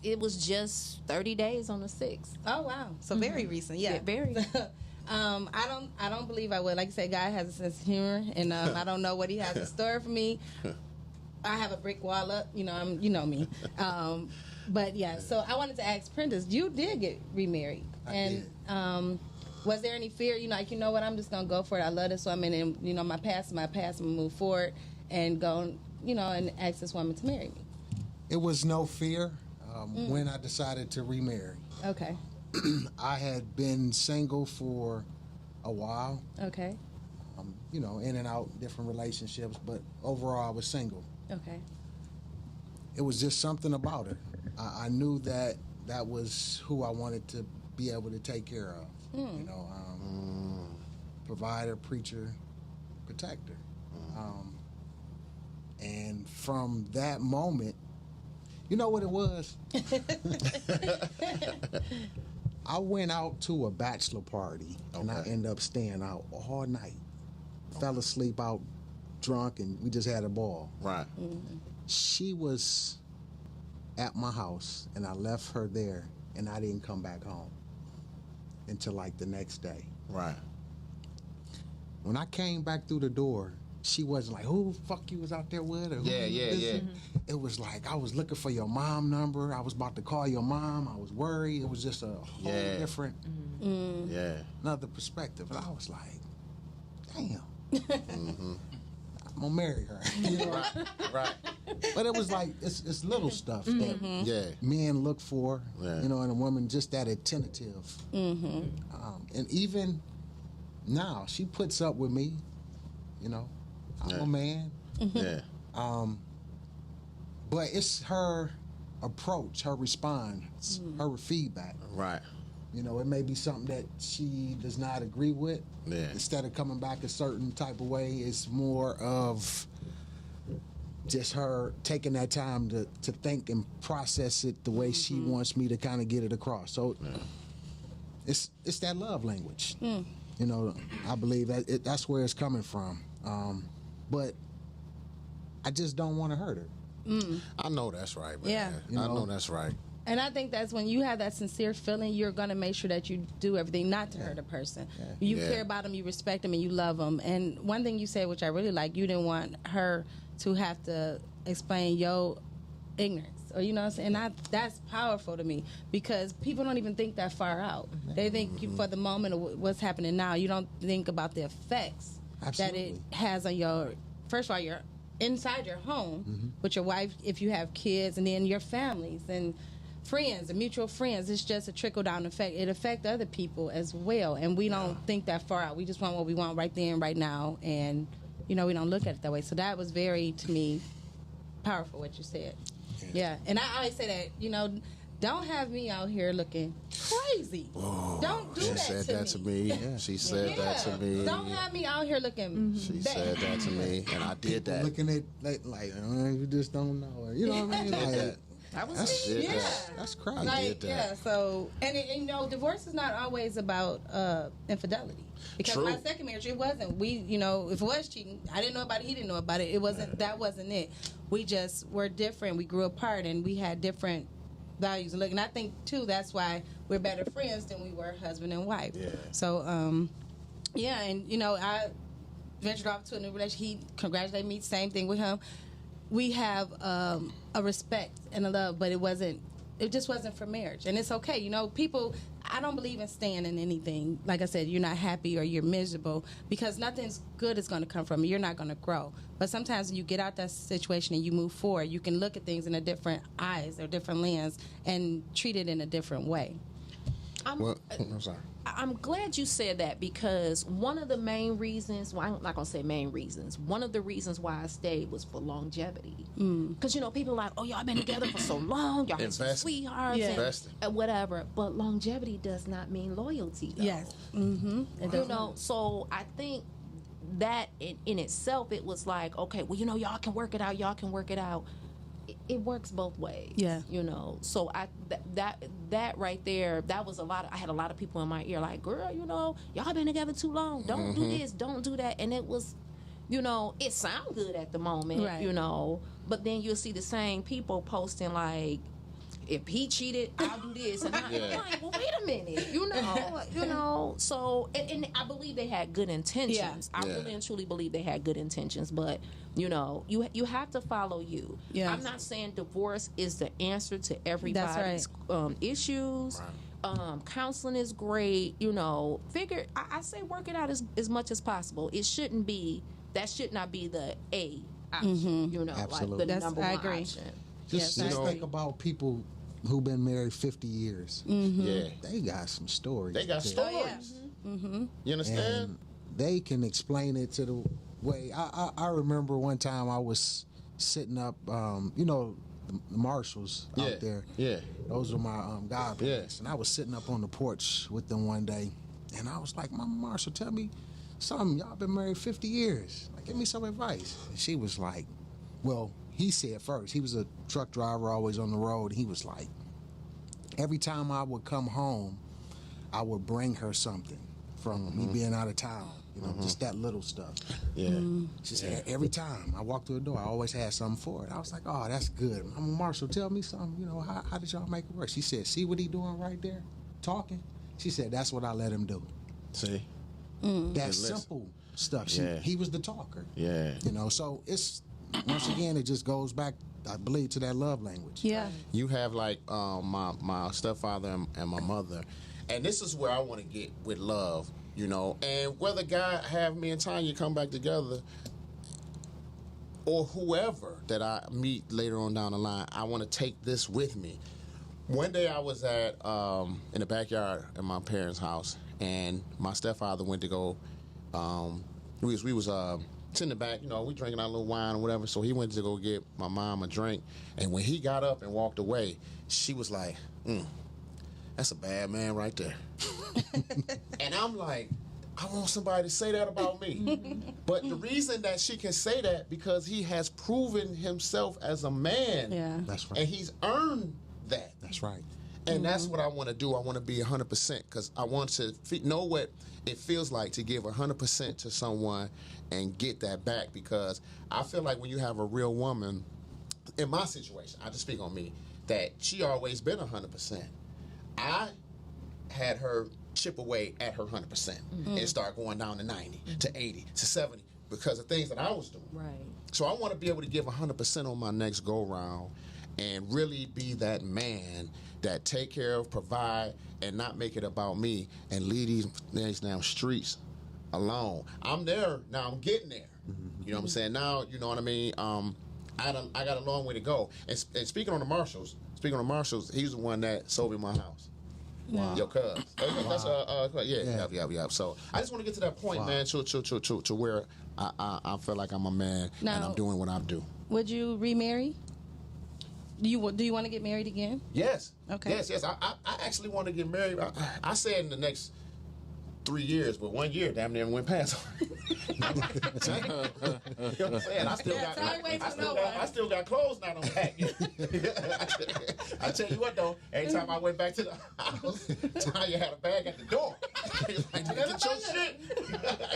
It was just 30 days on the 6th. Oh wow! So very recent. Yeah, Yeah, very. I don't believe I would. Like I said, God has a sense of humor, and I don't know what He has in store for me. I have a brick wall up. You know me. But yeah, so I wanted to ask Prentice. You did get remarried, I and was there any fear? You know, like, you know what? I'm just gonna go for it. I love this woman, and you know, my past is my past. I'm gonna move forward and go. You know, and ask this woman to marry me. It was no fear when I decided to remarry. Okay. I had been single for a while, Okay. you know, in and out, different relationships, but overall I was single. Okay. It was just something about her. I knew that was who I wanted to be able to take care of. You know, provider, preacher, protector. And from that moment, you know what it was? I went out to a bachelor party and I Okay. ended up staying out all night. Fell asleep out drunk and we just had a ball. right. She was at my house and I left her there and I didn't come back home until like the next day. Right. When I came back through the door, she wasn't like, who the fuck you was out there with? Or who Yeah, yeah, this?" yeah. It was like, I was looking for your mom number. I was about to call your mom. I was worried. It was just a whole Yeah. different, Yeah. another perspective. And I was like, damn. I'm gonna marry her. You know? Right. But it was like, it's little stuff that Yeah. men look for, Yeah. you know, in a woman, just that attentive. And even now, she puts up with me, you know. I'm Yeah. a man. Yeah. But it's her approach, her response, her feedback. Right. You know, it may be something that she does not agree with. Yeah. Instead of coming back a certain type of way, it's more of just her taking that time to think and process it the way she wants me to kind of get it across. So it's that love language. You know, I believe that's where it's coming from. But I just don't want to hurt her. I know that's right, man. Yeah. You I know? know that's right. And I think that's when you have that sincere feeling, you're going to make sure that you do everything not to hurt a person. You Yeah. care about them, you respect them, and you love them. And one thing you said, which I really like, you didn't want her to have to explain your ignorance. Or, you know what I'm saying? That's powerful to me because people don't even think that far out. They think for the moment of what's happening now, you don't think about the effects that it Absolutely. has on your, first of all, your inside your home with your wife, if you have kids, and then your families and friends and mutual friends. It's just a trickle down effect. It affects other people as well, and we don't think that far out. We just want what we want right there and right now, and you know, we don't look at it that way. So that was very, to me, powerful what you said. Yeah, and I always say that, you know, don't have me out here looking crazy. Don't do She that said to that me. to me. She said that to me. Don't have me out here looking She bad. said that to me, and I did that. Looking at like you just don't know her. You know what I mean? Like, I was that's, did Yeah. that. that's crazy. Like, did that. yeah, so, and you know, divorce is not always about infidelity. Because True. my second marriage, it wasn't. We, you know, if it was cheating, I didn't know about it, he didn't know about it. It wasn't, that wasn't it. We just were different. We grew apart and we had different values and look. And I think, too, that's why we're better friends than we were husband and wife. Yeah. So, yeah, and, you know, I ventured off to a new relationship. He congratulated me, same thing with him. We have a respect and a love, but it just wasn't for marriage. And it's okay. You know, people, I don't believe in staying in anything. Like I said, you're not happy or you're miserable because nothing's good is going to come from it. You're not going to grow. But sometimes when you get out that situation and you move forward, you can look at things in a different eyes or different lens and treat it in a different way. Well, I'm sorry. I'm glad you said that because one of the main reasons, well, I'm not going to say main reasons, one of the reasons why I stayed was for longevity. Because, people are like, oh, y'all been together for so long, y'all been some Investing. sweethearts Yeah. Investing. and whatever. But longevity does not mean loyalty, though. Yes. Mm-hmm. So I think that in itself, it was like, okay, well, y'all can work it out, It works both ways. Yeah. So that right there, that was I had a lot of people in my ear like, girl, y'all been together too long. Don't do this, don't do that. And it was, it sound good at the moment, Right. but then you'll see the same people posting like, if he cheated, I'll do this. And I'm like, well, wait a minute, So, and I believe they had good intentions. Yeah. I really and truly believe they had good intentions, but you have to follow you. Yes. I'm not saying divorce is the answer to everybody's issues. Right. Counseling is great. I say work it out as much as possible. It shouldn't be. That should not be the A option. Absolutely. Like the number I one agree. option. Just Yes, I agree. think about people who've been married 50 years. Yeah. They got some stories. They got to tell. stories. Mm-hmm. You understand? And they can explain it to the way. I remember one time I was sitting up, the Marshalls out there. Yeah. Those are my godparents. And I was sitting up on the porch with them one day, and I was like, Mama Marshall, tell me something. Y'all been married 50 years. Like, give me some advice. And she was like, well, he said first, he was a truck driver, always on the road. He was like, every time I would come home, I would bring her something from me being out of town. Just that little stuff. Yeah. She said, every time I walked through the door, I always had something for it. I was like, oh, that's good. Mama Marshall, tell me something. How did y'all make it work? She said, see what he doing right there? Talking? She said, that's what I let him do. See? That listen. simple stuff. Yeah. He was the talker. Yeah. So it's, once again, it just goes back, I believe, to that love language. Yeah. You have like my stepfather and my mother, and this is where I want to get with love, and whether God have me and Tanya come back together or whoever that I meet later on down the line, I want to take this with me. One day I was at in the backyard at my parents' house, and my stepfather went to go. We was in the back, we drinking our little wine or whatever. So he went to go get my mom a drink, and when he got up and walked away, she was like, "That's a bad man right there." And I'm like, I want somebody to say that about me. But the reason that she can say that because he has proven himself as a man. Yeah. That's right. And he's earned that. That's right. And that's what I want to do. I want to be 100% because I want to know what it feels like to give 100% to someone and get that back, because I feel like when you have a real woman, in my situation, I just speak on me, that she always been 100%. I had her chip away at her 100% and start going down to 90, to 80, to 70 because of things that I was doing. Right. So I want to be able to give 100% on my next go round and really be that man that take care of, provide, and not make it about me and leave these damn streets alone. I'm there now. I'm getting there. You know what I'm saying? Now, you know what I mean? I got a long way to go. And speaking on the Marshalls, he's the one that sold me my house. Wow. Your cuz. That's yeah. So I just want to get to that point, man, to where I feel like I'm a man and Now- I'm doing what I do. Would you remarry? Do you want to get married again? Yes. Okay. Yes. I actually want to get married. I said in the next 3 years, but 1 year damn near went past. You know what I'm saying? I still got clothes not on back. I tell you what though, every time I went back to the house, Tanya had a bag at the door. Like, get your shit.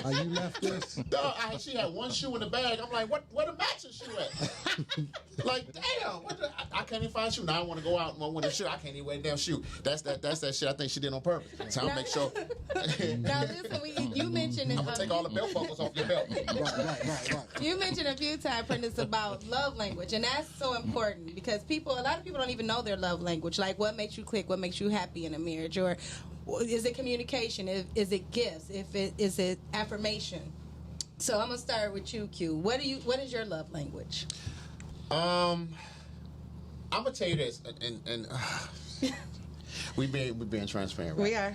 Oh, you left this? No, she had one shoe in the bag. I'm like, where the matching shoe at? Like, damn, I can't even find a shoe. Now I want to go out and want a shoe. I can't even wear a damn shoe. That's that shit I think she did on purpose. So I'll make sure. Now listen, you mentioned I'm gonna take all the belt buckles off your belt. Right. You mentioned a few times, Prentice, about love language, and that's so important because a lot of people don't even know their love language. Like, what makes you click? What makes you happy in a marriage? Or Is it communication? Is it gifts? Is it affirmation? So I'm gonna start with you, Q. What is your love language? I'm gonna tell you this, and we being transparent. Right? We are.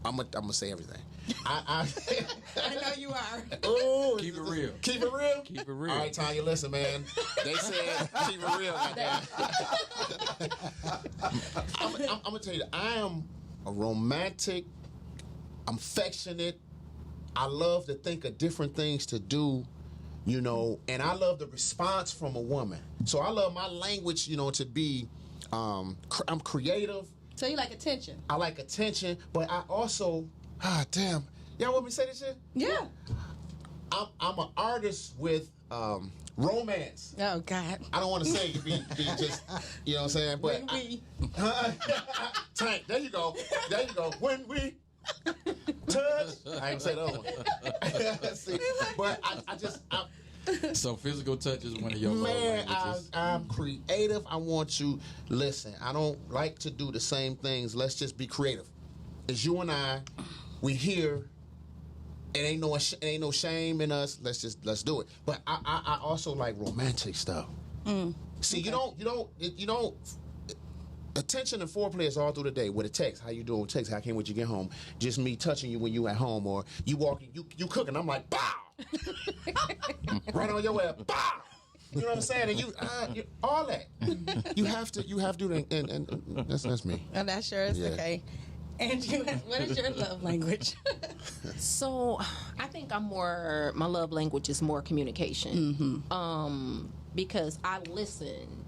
I'm gonna say everything. I know you are. Ooh, Keep it real. Keep it real. Keep it real. All right, Tanya, listen, man. They said keep it real. I'm gonna tell you, I am a romantic. I'm affectionate. I love to think of different things to do, you know, and I love the response from a woman. So I love my language, you know, to be. I'm creative. So you like attention? I like attention, but I also, damn, y'all want me to say this shit? Yeah. I'm an artist with romance. Oh God. I don't want to say it be just, you know what I'm saying? But When we. Tank, there you go. When we touch, I ain't say the other one. See, but So physical touch is one of your love man, languages. I'm creative. I want to listen. I don't like to do the same things. Let's just be creative. It's you and I. We here. It ain't no shame in us. Let's do it. But I also like romantic stuff. See, you don't. Attention and foreplay is all through the day with a text. How you doing with text? How came when you get home? Just me touching you when you at home, or you walking, you cooking. I'm like, bow, right on your way, bow. You know what I'm saying? And you all that. You have to do that, and that's me. And that sure is Yeah. okay. And you, what is your love language? So I think my love language is more communication. Because I listen.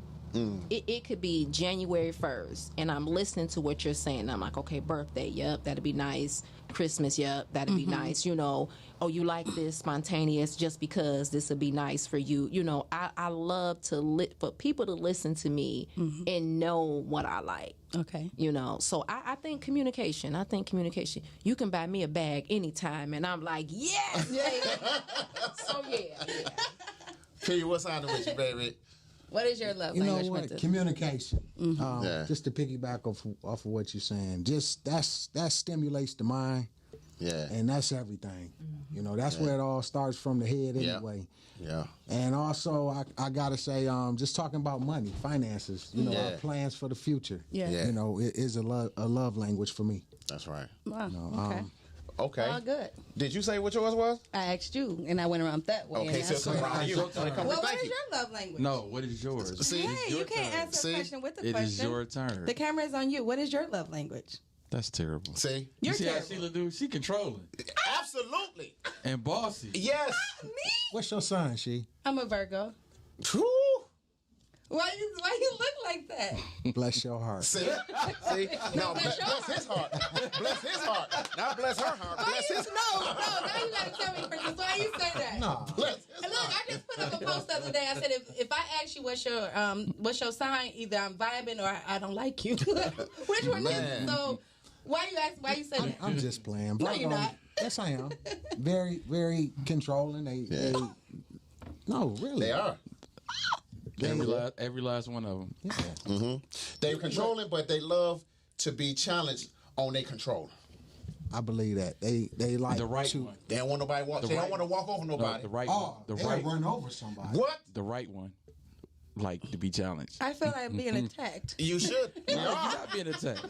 It could be January 1st, and I'm listening to what you're saying. I'm like, okay, birthday, yep, that'd be nice. Christmas, yep, that'd be nice. You know, oh, you like this spontaneous just because this would be nice for you. You know, I love for people to listen to me and know what I like. Okay. You know, so I think communication. You can buy me a bag anytime, and I'm like, yes, baby. So yeah. P, what's on with you, baby? What is your love You know language? what? Quintus? Communication. Yeah. Just to piggyback off of what you're saying, just that stimulates the mind, Yeah. and that's everything. You know, that's where it all starts, from the head Yeah. anyway. Yeah. And also, I gotta say, just talking about money, finances. You know, Yeah. our plans for the future. Yeah. Yeah. You know, it is a love language for me. That's right. Wow. No, Okay. Okay. All good. Did you say what yours was? I asked you, and I went around that way. Okay, and so that's it comes where- around to you. Your turn. It comes Well, to what thank is you. your love language? No, what is yours? See? Hey, your you can't turn. answer See? a question with the It question. is your turn. The camera is on you. What is your love language? That's terrible. See? You You're see how terrible. Sheila do? She controlling Absolutely. and bossy. Yes. Me? What's your sign, she? I'm a Virgo. Whew. Why you look like that? Bless your heart. See? See? No, bless his heart. Bless his heart. Not bless her heart. Why Bless you, his no, now you gotta tell me, Princess, why you say that? No. Bless his And look, I just put up a post the other day. I said, if I ask you what's your sign, either I'm vibing or I don't like you. Which one is Man. it? So why you say that? I'm just playing. No, you're not. Yes, I am. Very, very controlling. They no, really. They are. Every last one of them. Yeah. They're controlling, but they love to be challenged on their control. I believe that they like The right to. one. They don't want nobody walk. They don't want to walk over No, nobody. the right Oh, one. The they'll right run over somebody. What? The right one. Like to be challenged. I feel like I'm being attacked. You should. You No, you're are. not being attacked.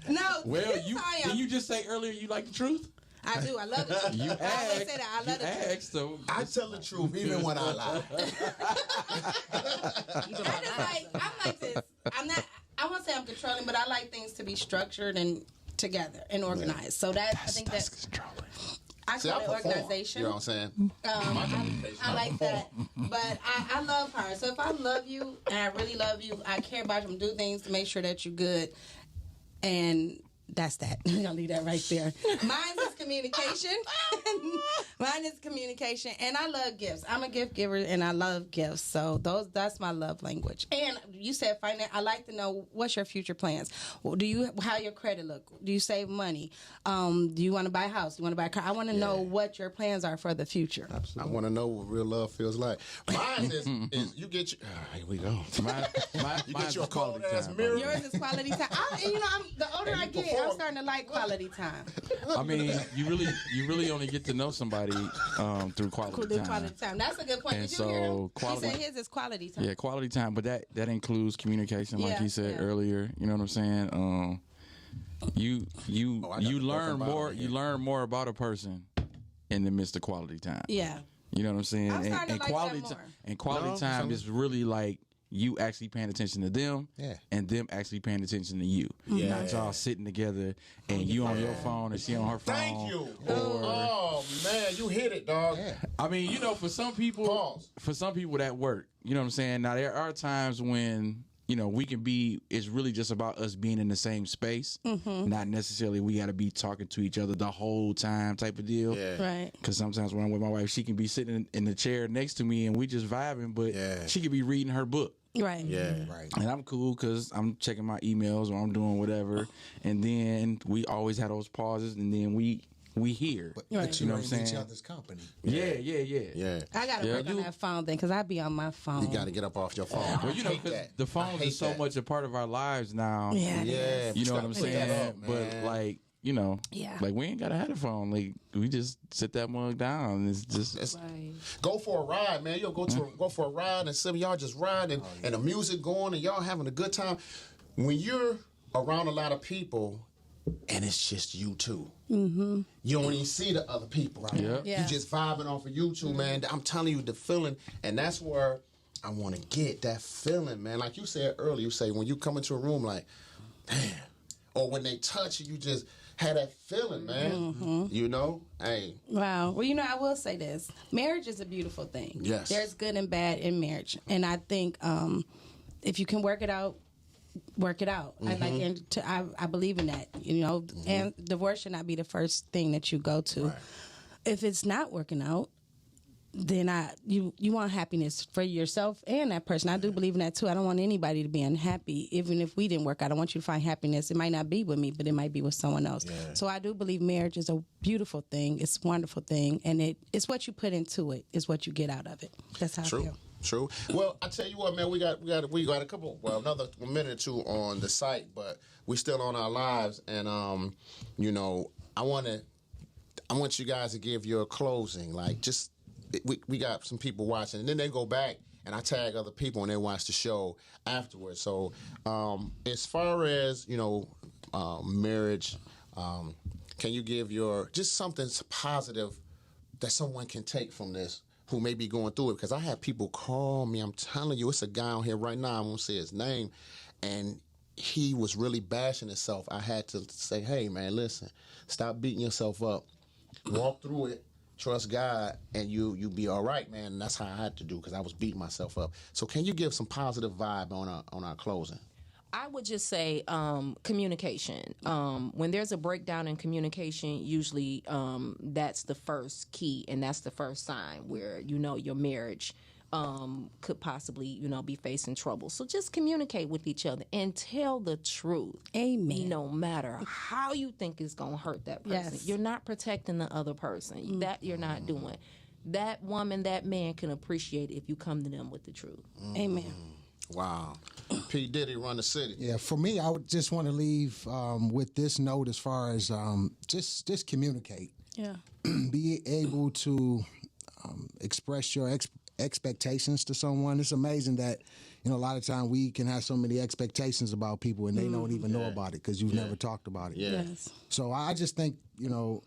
No. Well, yes, you I am. didn't you just say earlier you like the truth? I do. I love it. You I always asked. say that. I love you the truth. asked, so I tell the truth even when I lie. I'm like this. I'm not. I won't say I'm controlling, but I like things to be structured and together and organized. So that I think that controlling. I See, call I it perform. organization. You know what I'm saying? I like that, but I love her. So if I love you and I really love you, I care about you and do things to make sure that you're good, and that's that. I'll leave that right there. Mine is communication. Mine is communication, and I love gifts. I'm a gift giver, and I love gifts. So that's my love language. And you said finance. I like to know what's your future plans. How your credit look? Do you save money? Do you want to buy a house? Do you want to buy a car? I want to know what your plans are for the future. I want to know what real love feels like. Mine is you get your. Here we go. You get your cold ass mirror. Yours is quality time. The older I get, I'm starting to like quality time. I mean, you really only get to know somebody through quality time. Quality time. That's a good point. And Did you hear him? quality- He said his is quality time. Yeah, quality time, but that includes communication, like Yeah, he said yeah. earlier. You know what I'm saying? You learn more. You learn more about a person in the midst of quality time. Yeah. You know what I'm saying? I'm starting to like quality that more. and quality No, time some- is really like you actually paying attention to them, and them actually paying attention to you. Yeah. Not y'all sitting together and you on your phone and she on her phone. Thank you. Or, Oh man, you hit it, dog. I mean, for some people, that work. You know what I'm saying? Now there are times when we can be. It's really just about us being in the same space, not necessarily we got to be talking to each other the whole time, type of deal. Yeah. Right. Because sometimes when I'm with my wife, she can be sitting in the chair next to me and we just vibing, but she could be reading her book. Right. Yeah. Right. And I'm cool because I'm checking my emails or I'm doing whatever. And then we always have those pauses and then we hear. But Right. you know know what I'm in each saying? other's company. Yeah. Yeah. I got to Yeah. work on that phone thing because I be on my phone. You got to get up off your phone. Well, I hate 'cause that. the I phones hate is so that. much a part of our lives now. Yeah. Yeah. You know what I'm Put that saying? up, But man. like, Yeah. like we ain't gotta have a phone. Like we just sit that mug down. It's just Right. Go for a ride, man. You'll go for a ride and some of y'all just riding and the music going and y'all having a good time. When you're around a lot of people and it's just you two, you don't even see the other people. Right? Yeah. Yeah. You just vibing off of you two, man. I'm telling you the feeling, and that's where I want to get that feeling, man. Like you said earlier, you say when you come into a room, like, damn, or when they touch you, you just had that feeling, man. You know, hey. Wow. Well, I will say this. Marriage is a beautiful thing. Yes. There's good and bad in marriage. And I think if you can work it out, work it out. I believe in that, and divorce should not be the first thing that you go to. Right. If it's not working out, then you want happiness for yourself and that person. I do believe in that too. I don't want anybody to be unhappy. Even if we didn't work out, I want you to find happiness. It might not be with me, but it might be with someone else. Yeah. So I do believe marriage is a beautiful thing. It's a wonderful thing, and it's what you put into it is what you get out of it. That's how I True. feel. True. Well, I tell you what, man, we got a couple, another minute or two on the site, but we still on our lives, and I want you guys to give your closing, like just we got some people watching, and then they go back and I tag other people and they watch the show afterwards. So as far as marriage, can you give just something positive that someone can take from this who may be going through it? Because I have people call me. I'm telling you, it's a guy on here right now. I won't say his name, and he was really bashing himself. I had to say, hey man, listen, stop beating yourself up. Walk through it. Trust God, and you be all right, man. And that's how I had to do because I was beating myself up. So, can you give some positive vibe on our closing? I would just say communication. When there's a breakdown in communication, usually that's the first key, and that's the first sign where your marriage could possibly be facing trouble. So just communicate with each other and tell the truth. Amen. No matter how you think it's going to hurt that person, Yes. you're not protecting the other person. That you're not doing. That woman, that man can appreciate it if you come to them with the truth. Amen. Wow. P. Diddy run the city. Yeah, for me, I would just want to leave with this note as far as just communicate. Yeah. Be able to express your expectations to someone. It's amazing that a lot of time we can have so many expectations about people and they don't even know about it because you've never talked about it. Yeah. Yes. So I just think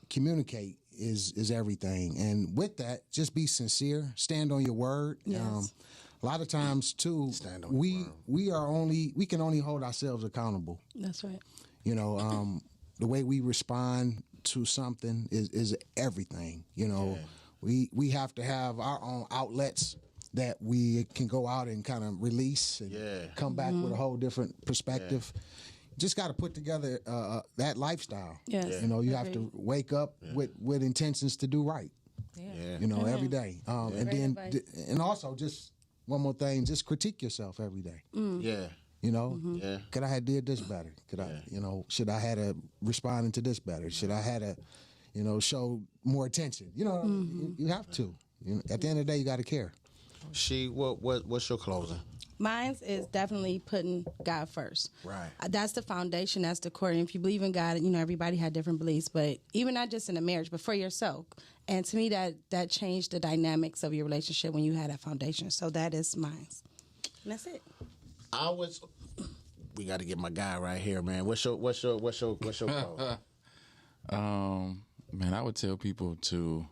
communicate is everything, and with that, just be sincere, stand on your word. Yes. A lot of times too, we can only hold ourselves accountable. That's right. The way we respond to something is everything. We have to have our own outlets that we can go out and kind of release and come back with a whole different perspective. just got to put together that lifestyle. Yes. You know, you have to wake up with intentions to do right. Yeah. You know, every day. And Great then, advice. and also just one more thing, just critique yourself every day. Yeah. You know, Yeah. could I have did this better? Could I, you know, should I had a responded to this better? Should I had a, you know, show more attention? You know, you have to. You know, at the end of the day, you got to care. What's your closing? Mine is definitely putting God first. Right. That's the foundation. That's the core. And if you believe in God, you know, everybody had different beliefs, but even not just in a marriage, but for yourself. And to me, that changed the dynamics of your relationship when you had that foundation. So that is mine. And that's it. We got to get my guy right here, man. What's your closing? Man, I would tell people to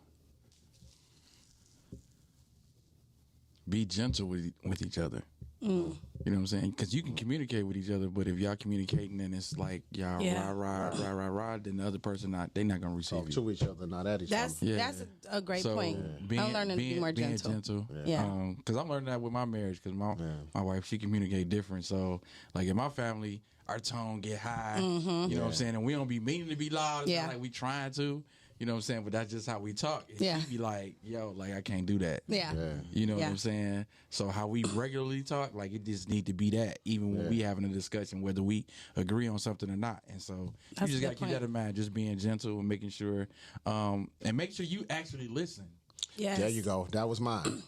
be gentle with each other. You know what I'm saying? Because you can communicate with each other, but if y'all communicating and it's like y'all rah, then the other person they're not gonna receive you. To each other, not at each other. That's a great point. I'm learning to be more gentle. Yeah. Because I'm learning that with my marriage. Because my wife, she communicate different. So like in my family, our tone get high. You know what I'm saying? And we don't be meaning to be loud. It's not like we trying to. You know what I'm saying? But that's just how we talk. And she be like, yo, like, I can't do that. Yeah. You know what I'm saying? So how we regularly talk, like, it just need to be that, even when we having a discussion, whether we agree on something or not. And so you just got to keep that in mind, just being gentle and making sure, and make sure you actually listen. Yes. There you go. That was mine.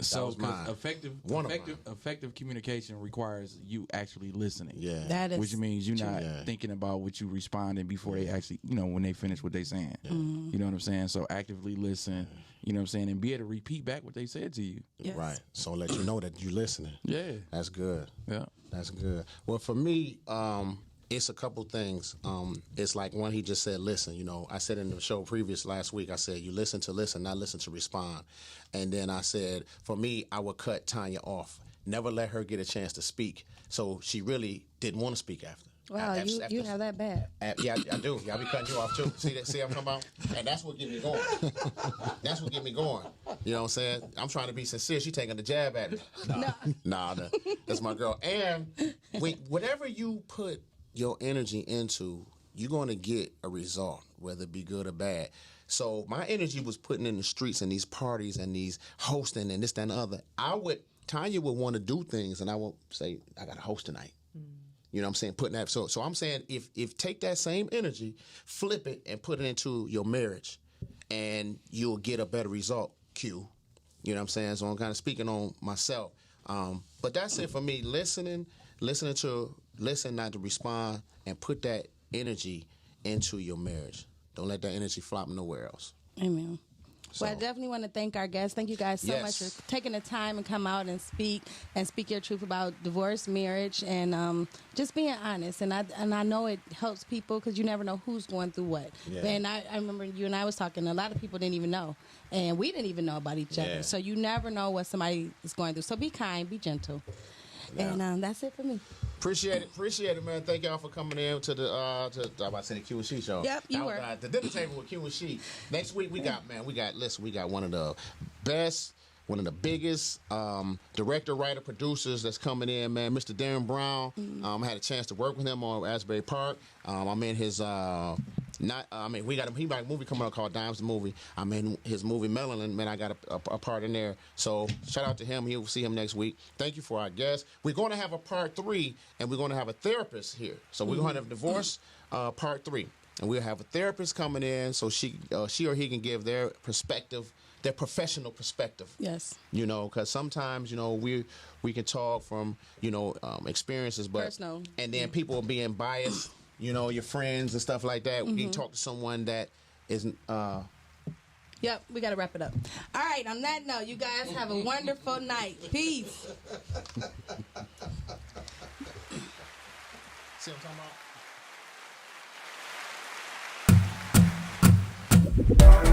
So, mine. effective communication requires you actually listening. Yeah. That is Which means you're not thinking about what you responding before they actually, you know, when they finish what they saying. You know what I'm saying? So actively listen, you know what I'm saying, and be able to repeat back what they said to you. Yes. Right. So let you know that you're listening. Yeah. That's good. Yeah. That's good. Well, for me, it's a couple things. It's like one, he just said, listen. You know, I said in the show previous last week, I said, you listen to listen, not listen to respond. And then I said, for me, I would cut Tanya off. Never let her get a chance to speak. So she really didn't want to speak after. Wow, you have that bad. Yeah, I do. Y'all be cutting you off too. See what I'm talking about? And that's what get me going. That's what get me going. You know what I'm saying? I'm trying to be sincere. She taking the jab at me. Nah, that's my girl. And whatever you put your energy into, you're going to get a result, whether it be good or bad. So my energy was putting in the streets and these parties and these hosting and this, that, and the other. Tanya would want to do things, and I would say, I got to host tonight. You know what I'm saying? Putting that. So I'm saying if take that same energy, flip it, and put it into your marriage, and you'll get a better result. Q. You know what I'm saying? So I'm kind of speaking on myself. But that's it for me. Listen, not to respond, and put that energy into your marriage. Don't let that energy flop nowhere else. Amen. Well, I definitely want to thank our guests. Thank you guys so much for taking the time and come out and speak your truth about divorce, marriage, and just being honest. And I know it helps people because you never know who's going through what. Yeah. And I remember you and I was talking. A lot of people didn't even know, and we didn't even know about each other. So you never know what somebody is going through. So be kind, be gentle, and that's it for me. Appreciate it, man. Thank y'all for coming in to the I'm about to say the Q and She show. Yep, you were. The dinner table with Q and She. Next week we got one of the best, one of the biggest director, writer, producers that's coming in, man. Mr. Darren Brown. I had a chance to work with him on Asbury Park. I'm in his he got a movie coming out called Dimes the Movie. I'm in his movie Melanin, man. I got a part in there. So shout out to him. You'll see him next week. Thank you for our guests. We're going to have a part 3, and we're going to have a therapist here. So we're going to have divorce part 3, and we'll have a therapist coming in so she or he can give their perspective, their professional perspective. Yes. You know, because sometimes, you know, we can talk from, you know, experiences, but personal. And then people are being biased. You know, your friends and stuff like that. You talk to someone that isn't. Yep, we got to wrap it up. All right, on that note, you guys have a wonderful night. Peace. See what I'm talking about?